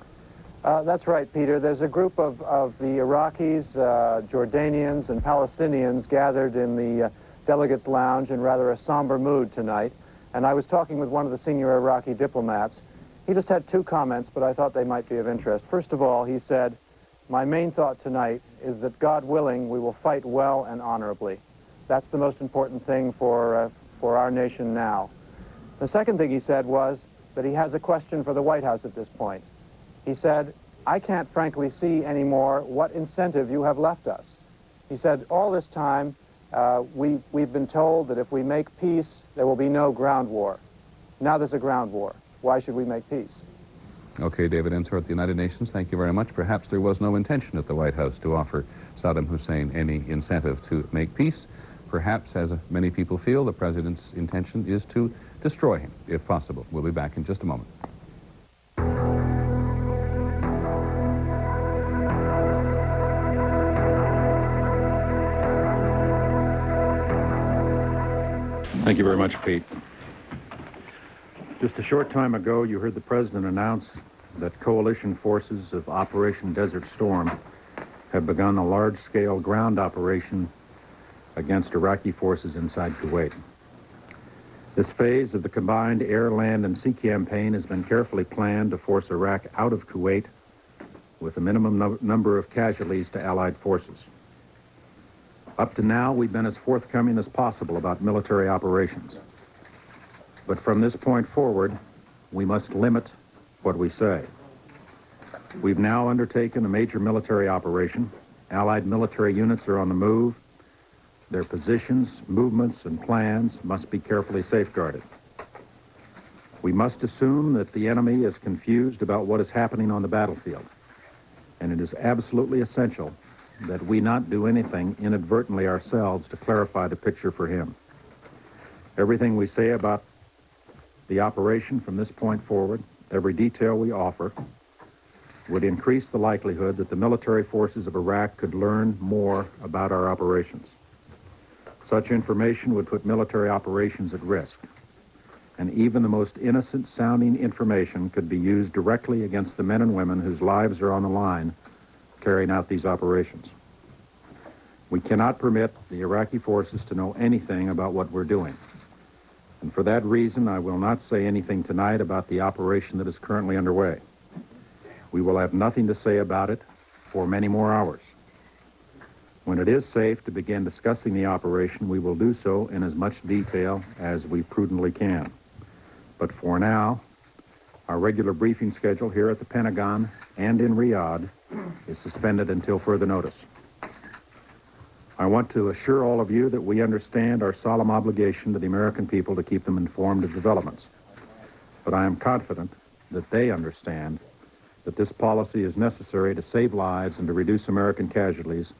That's right, Peter. There's a group of the Iraqis, Jordanians, and Palestinians gathered in the delegates' lounge in rather a somber mood tonight. And I was talking with one of the senior Iraqi diplomats. He just had two comments, but I thought they might be of interest. First of all, he said, "My main thought tonight is that, God willing, we will fight well and honorably. That's the most important thing for our nation now." The second thing he said was that he has a question for the White House at this point. He said, "I can't frankly see anymore what incentive you have left us." He said, all this time, we've been told that if we make peace, there will be no ground war. Now there's a ground war. Why should we make peace? Okay, David Ensor at the United Nations, thank you very much. Perhaps there was no intention at the White House to offer Saddam Hussein any incentive to make peace. Perhaps, as many people feel, the president's intention is to destroy him, if possible. We'll be back in just a moment. Thank you very much, Pete. Just a short time ago, you heard the President announce that coalition forces of Operation Desert Storm have begun a large-scale ground operation against Iraqi forces inside Kuwait. This phase of the combined air, land, and sea campaign has been carefully planned to force Iraq out of Kuwait with a minimum number of casualties to Allied forces. Up to now, we've been as forthcoming as possible about military operations. But from this point forward, we must limit what we say. We've now undertaken a major military operation. Allied military units are on the move. Their positions, movements, and plans must be carefully safeguarded. We must assume that the enemy is confused about what is happening on the battlefield, and it is absolutely essential that we not do anything inadvertently ourselves to clarify the picture for him. Everything we say about the operation from this point forward, every detail we offer, would increase the likelihood that the military forces of Iraq could learn more about our operations. Such information would put military operations at risk. and even the most innocent-sounding information could be used directly against the men and women whose lives are on the line carrying out these operations. We cannot permit the Iraqi forces to know anything about what we're doing. And for that reason, I will not say anything tonight about the operation that is currently underway. We will have nothing to say about it for many more hours. When it is safe to begin discussing the operation, we will do so in as much detail as we prudently can. But for now, our regular briefing schedule here at the Pentagon and in Riyadh is suspended until further notice. I want to assure all of you that we understand our solemn obligation to the American people to keep them informed of developments. But I am confident that they understand that this policy is necessary to save lives and to reduce American casualties,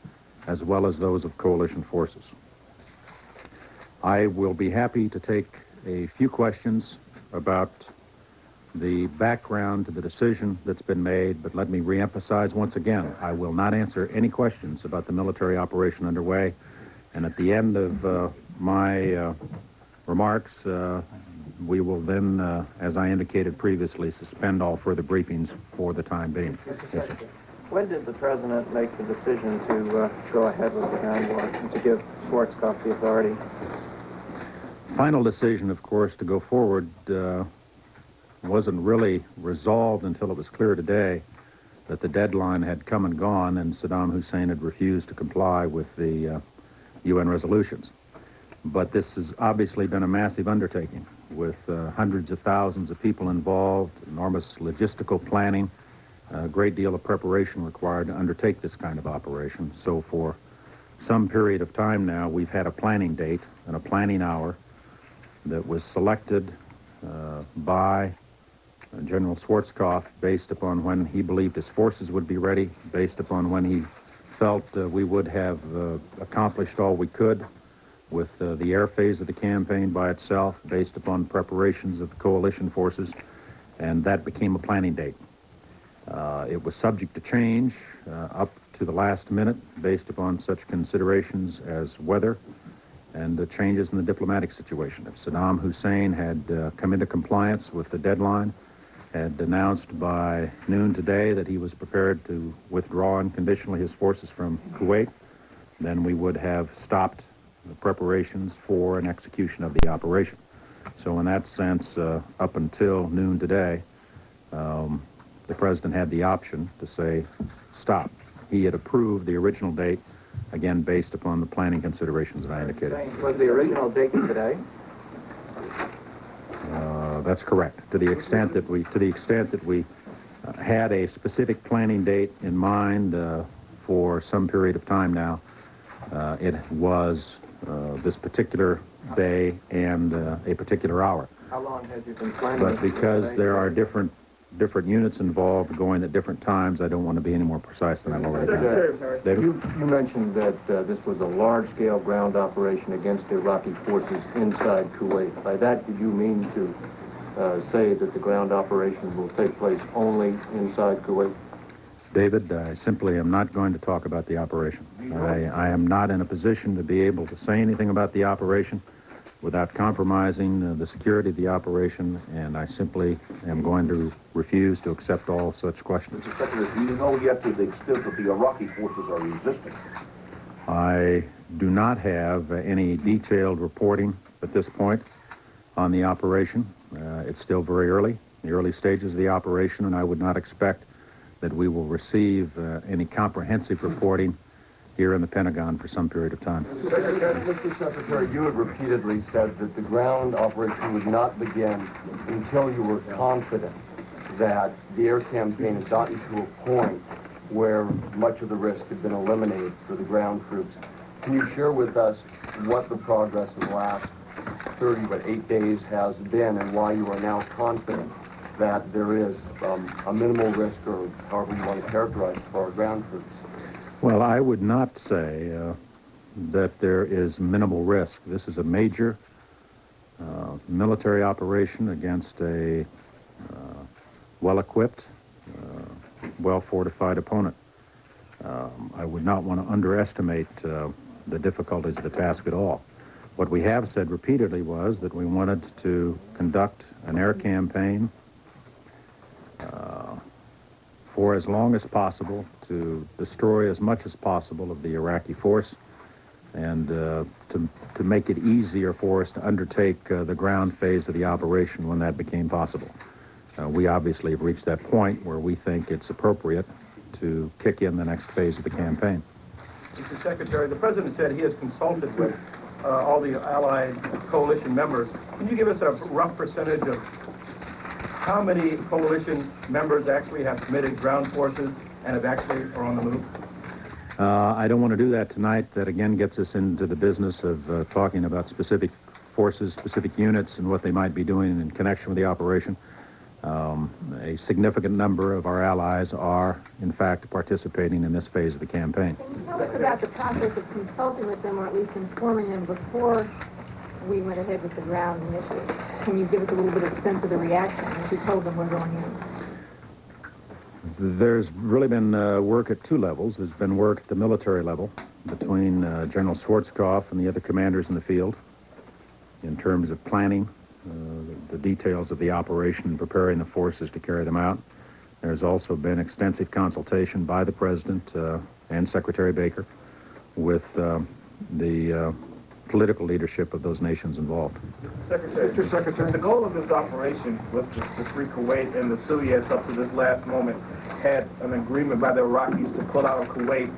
as well as those of coalition forces. I will be happy to take a few questions about the background to the decision that's been made, but let me reemphasize once again, I will not answer any questions about the military operation underway, and at the end of my remarks, we will then, as I indicated previously, suspend all further briefings for the time being. Yes, sir. When did the President make the decision to go ahead with the ground war and to give Schwarzkopf the authority? Final decision, of course, to go forward wasn't really resolved until it was clear today that the deadline had come and gone and Saddam Hussein had refused to comply with the UN resolutions. But this has obviously been a massive undertaking with hundreds of thousands of people involved, enormous logistical planning, a great deal of preparation required to undertake this kind of operation. So for some period of time now, we've had a planning date and a planning hour that was selected by General Schwarzkopf based upon when he believed his forces would be ready, based upon when he felt we would have accomplished all we could with the air phase of the campaign by itself, based upon preparations of the coalition forces, and that became a planning date. It was subject to change up to the last minute based upon such considerations as weather and the changes in the diplomatic situation. If Saddam Hussein had come into compliance with the deadline, had announced by noon today that he was prepared to withdraw unconditionally his forces from Kuwait, then we would have stopped the preparations for an execution of the operation. So in that sense, up until noon today, the President had the option to say, stop. He had approved the original date, again, based upon the planning considerations that I indicated. Was the original date today? That's correct. To the extent that we had a specific planning date in mind for some period of time now, it was this particular day and a particular hour. How long had you been planning? But because there are different units involved going at different times, I don't want to be any more precise than I've already done. You mentioned that this was a large-scale ground operation against Iraqi forces inside Kuwait. By that, did you mean to say that the ground operation will take place only inside Kuwait? David, I simply am not going to talk about the operation. I am not in a position to be able to say anything about the operation without compromising the security of the operation, and I simply am going to refuse to accept all such questions. Mr. Secretary, do you know yet to the extent that the Iraqi forces are resisting? I do not have any detailed reporting at this point on the operation. It's still very early, the early stages of the operation, and I would not expect that we will receive any comprehensive reporting here in the Pentagon for some period of time. Mr. Secretary, you have repeatedly said that the ground operation would not begin until you were confident that the air campaign had gotten to a point where much of the risk had been eliminated for the ground troops. Can you share with us what the progress in the last 8 days has been and why you are now confident that there is a minimal risk, or however you want to characterize it, for our ground troops? Well, I would not say that there is minimal risk. This is a major military operation against a well-equipped, well-fortified opponent. I would not want to underestimate the difficulties of the task at all. What we have said repeatedly was that we wanted to conduct an air campaign for as long as possible to destroy as much as possible of the Iraqi force and to make it easier for us to undertake the ground phase of the operation when that became possible. We obviously have reached that point where we think it's appropriate to kick in the next phase of the campaign. Mr. Secretary, the President said he has consulted with all the Allied coalition members. Can you give us a rough percentage of how many coalition members actually have committed ground forces and have actually are on the move? I don't want to do that tonight. That again gets us into the business of talking about specific forces, specific units, and what they might be doing in connection with the operation. A significant number of our allies are, in fact, participating in this phase of the campaign. Can you tell us about the process of consulting with them, or at least informing them before we went ahead with the ground initiative? Can you give us a little bit of a sense of the reaction as you told them we're going in? There's really been work at two levels. There's been work at the military level between General Schwarzkopf and the other commanders in the field in terms of planning the details of the operation and preparing the forces to carry them out. There's also been extensive consultation by the President and Secretary Baker with the political leadership of those nations involved. Mr. Secretary, the goal of this operation was to free Kuwait, and the Soviets up to this last moment had an agreement by the Iraqis to pull out of Kuwait.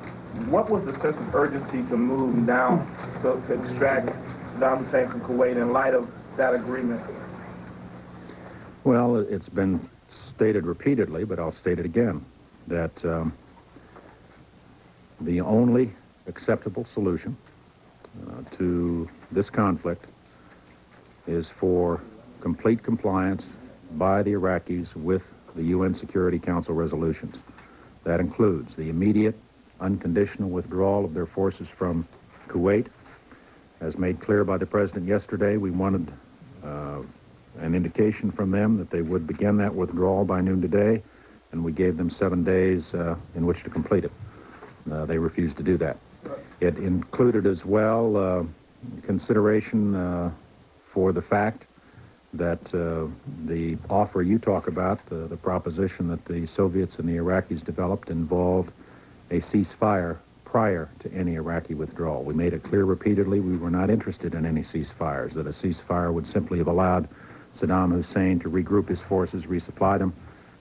What was the sense of urgency to move now to extract Saddam Hussein from Kuwait in light of that agreement? Well, it's been stated repeatedly, but I'll state it again, that the only acceptable solution to this conflict is for complete compliance by the Iraqis with the UN Security Council resolutions. That includes the immediate, unconditional withdrawal of their forces from Kuwait. As made clear by the President yesterday, we wanted an indication from them that they would begin that withdrawal by noon today, and we gave them 7 days in which to complete it. They refused to do that. It included as well consideration for the fact that the offer you talk about, the proposition that the Soviets and the Iraqis developed, involved a ceasefire prior to any Iraqi withdrawal. We made it clear repeatedly we were not interested in any ceasefires, that a ceasefire would simply have allowed Saddam Hussein to regroup his forces, resupply them,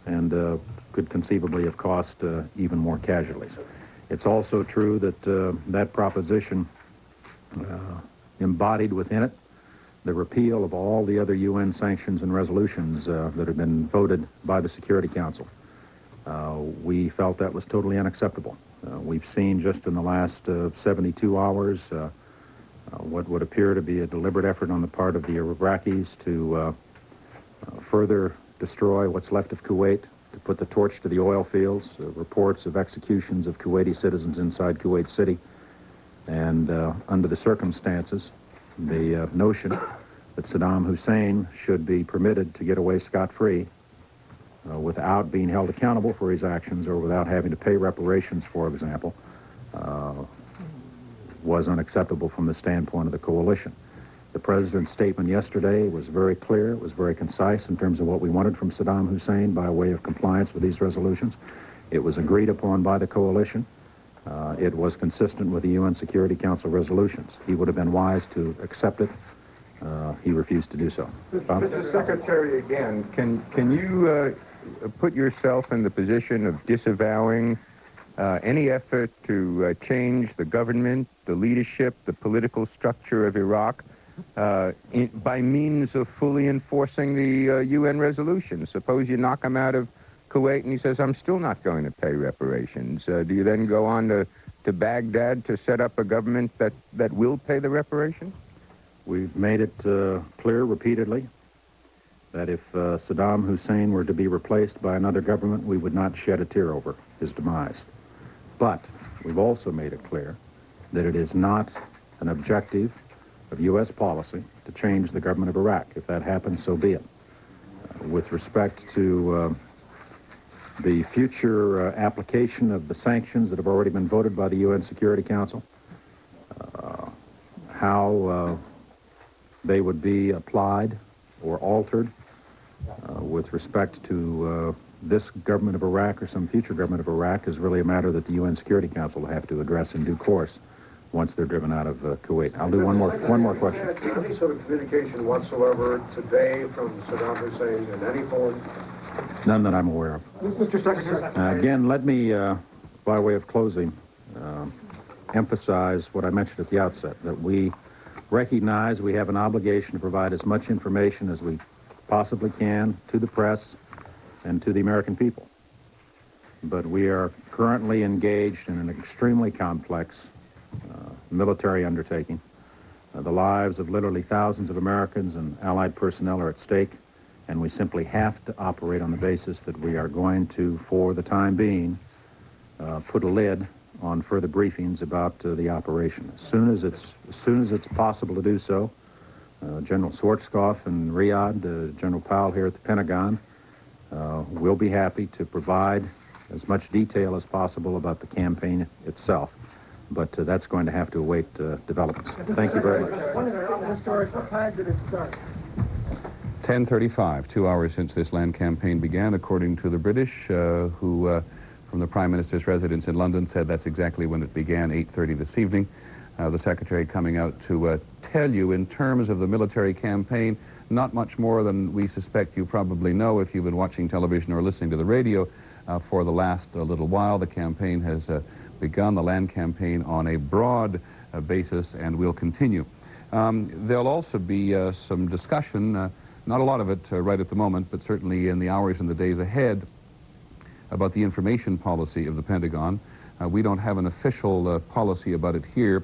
and could conceivably have cost even more casualties. It's also true that that proposition embodied within it the repeal of all the other UN sanctions and resolutions that have been voted by the Security Council. We felt that was totally unacceptable. We've seen just in the last 72 hours what would appear to be a deliberate effort on the part of the Iraqis to further destroy what's left of Kuwait, to put the torch to the oil fields, reports of executions of Kuwaiti citizens inside Kuwait City, and under the circumstances, the notion that Saddam Hussein should be permitted to get away scot-free without being held accountable for his actions or without having to pay reparations, for example, was unacceptable from the standpoint of the coalition. The President's statement yesterday was very clear, it was very concise in terms of what we wanted from Saddam Hussein by way of compliance with these resolutions. It was agreed upon by the coalition. It was consistent with the UN Security Council resolutions. He would have been wise to accept it. He refused to do so. Mr. Secretary, again, can you put yourself in the position of disavowing any effort to change the government, the leadership, the political structure of Iraq by means of fully enforcing the UN resolutions? Suppose you knock him out of Kuwait and he says, I'm still not going to pay reparations. Do you then go on to Baghdad to set up a government that will pay the reparations? We've made it clear repeatedly that if Saddam Hussein were to be replaced by another government, we would not shed a tear over his demise. But we've also made it clear that it is not an objective of U.S. policy to change the government of Iraq. If that happens, so be it. With respect to the future application of the sanctions that have already been voted by the UN Security Council, how they would be applied or altered with respect to this government of Iraq or some future government of Iraq is really a matter that the UN Security Council will have to address in due course once they're driven out of Kuwait. I'll do one more question. Any sort of communication whatsoever today from Saddam Hussein in any form? None that I'm aware of. Mr. Secretary. Again, let me, by way of closing, emphasize what I mentioned at the outset, that we recognize we have an obligation to provide as much information as we possibly can to the press and to the American people. But we are currently engaged in an extremely complex military undertaking. The lives of literally thousands of Americans and Allied personnel are at stake, and we simply have to operate on the basis that we are going to, for the time being, put a lid on further briefings about the operation. As soon as it's possible to do so, General Schwarzkopf in Riyadh, General Powell here at the Pentagon, will be happy to provide as much detail as possible about the campaign itself. But that's going to have to await developments. Thank you very much. What time did it start? 10:35, 2 hours since this land campaign began, according to the British, who, from the Prime Minister's residence in London, said that's exactly when it began, 8:30 this evening. The Secretary coming out to tell you, in terms of the military campaign, not much more than we suspect you probably know if you've been watching television or listening to the radio for the last little while. The campaign has begun, the land campaign, on a broad basis, and will continue. There'll also be some discussion, not a lot of it right at the moment, but certainly in the hours and the days ahead, about the information policy of the Pentagon. We don't have an official policy about it here.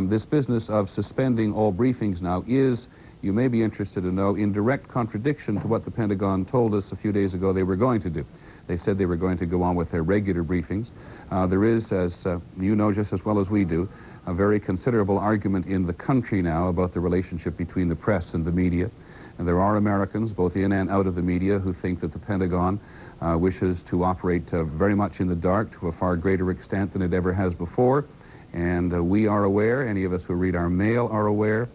This business of suspending all briefings now is, you may be interested to know, in direct contradiction to what the Pentagon told us a few days ago they were going to do. They said they were going to go on with their regular briefings. There is, as you know just as well as we do, a very considerable argument in the country now about the relationship between the press and the media. And there are Americans, both in and out of the media, who think that the Pentagon wishes to operate very much in the dark to a far greater extent than it ever has before. And we are aware, any of us who read our mail are aware,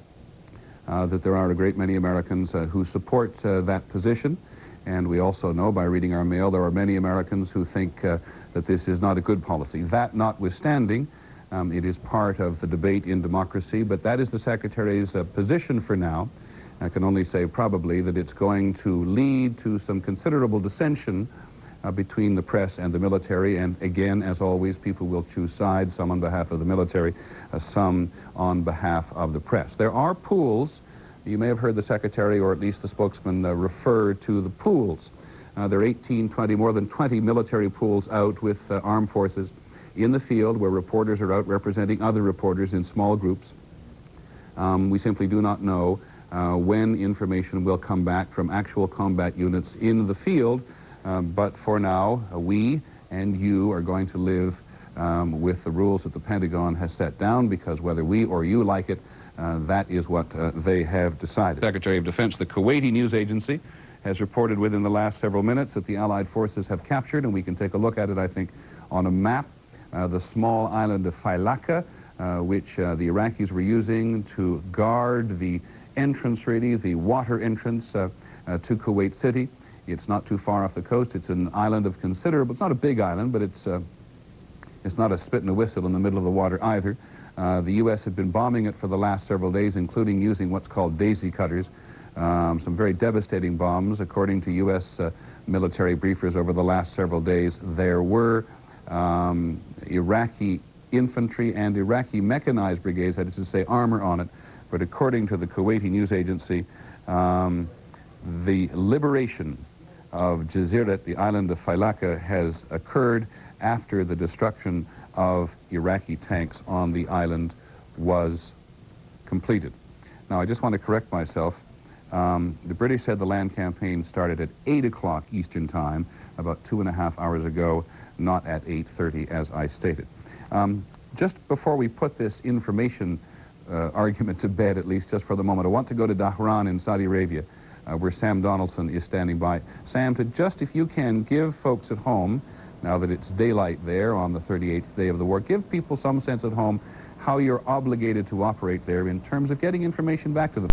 that there are a great many Americans who support that position. And we also know, by reading our mail, there are many Americans who think that this is not a good policy. That notwithstanding, it is part of the debate in democracy, but that is the Secretary's position for now. I can only say probably that it's going to lead to some considerable dissension between the press and the military, and again, as always, people will choose sides, some on behalf of the military, some on behalf of the press. There are pools. You may have heard the Secretary, or at least the spokesman, refer to the pools. There are 18, 20, more than 20 military pools out with armed forces in the field where reporters are out representing other reporters in small groups. We simply do not know when information will come back from actual combat units in the field, but for now, we and you are going to live with the rules that the Pentagon has set down, because whether we or you like it, that is what they have decided. Secretary of Defense, the Kuwaiti news agency, has reported within the last several minutes that the Allied forces have captured, and we can take a look at it, I think, on a map, the small island of Failaka, which the Iraqis were using to guard the entrance, really, the water entrance to Kuwait City. It's not too far off the coast. It's an island of considerable, it's not a big island, but it's not a spit and a whistle in the middle of the water either. The U.S. had been bombing it for the last several days, including using what's called daisy cutters, some very devastating bombs. According to U.S. Military briefers over the last several days, there were Iraqi infantry and Iraqi mechanized brigades, that is to say armor on it. But according to the Kuwaiti news agency, the liberation of Jazirat, the island of Failaka, has occurred after the destruction of Iraqi tanks on the island was completed. Now, I just want to correct myself. The British said the land campaign started at 8 o'clock Eastern Time, about 2.5 hours ago, not at 8:30, as I stated. Just before we put this information argument to bed, at least just for the moment, I want to go to Dhahran in Saudi Arabia, where Sam Donaldson is standing by. Sam, to just, if you can, give folks at home, now that it's daylight there on the 38th day of the war, give people some sense at home how you're obligated to operate there in terms of getting information back to them.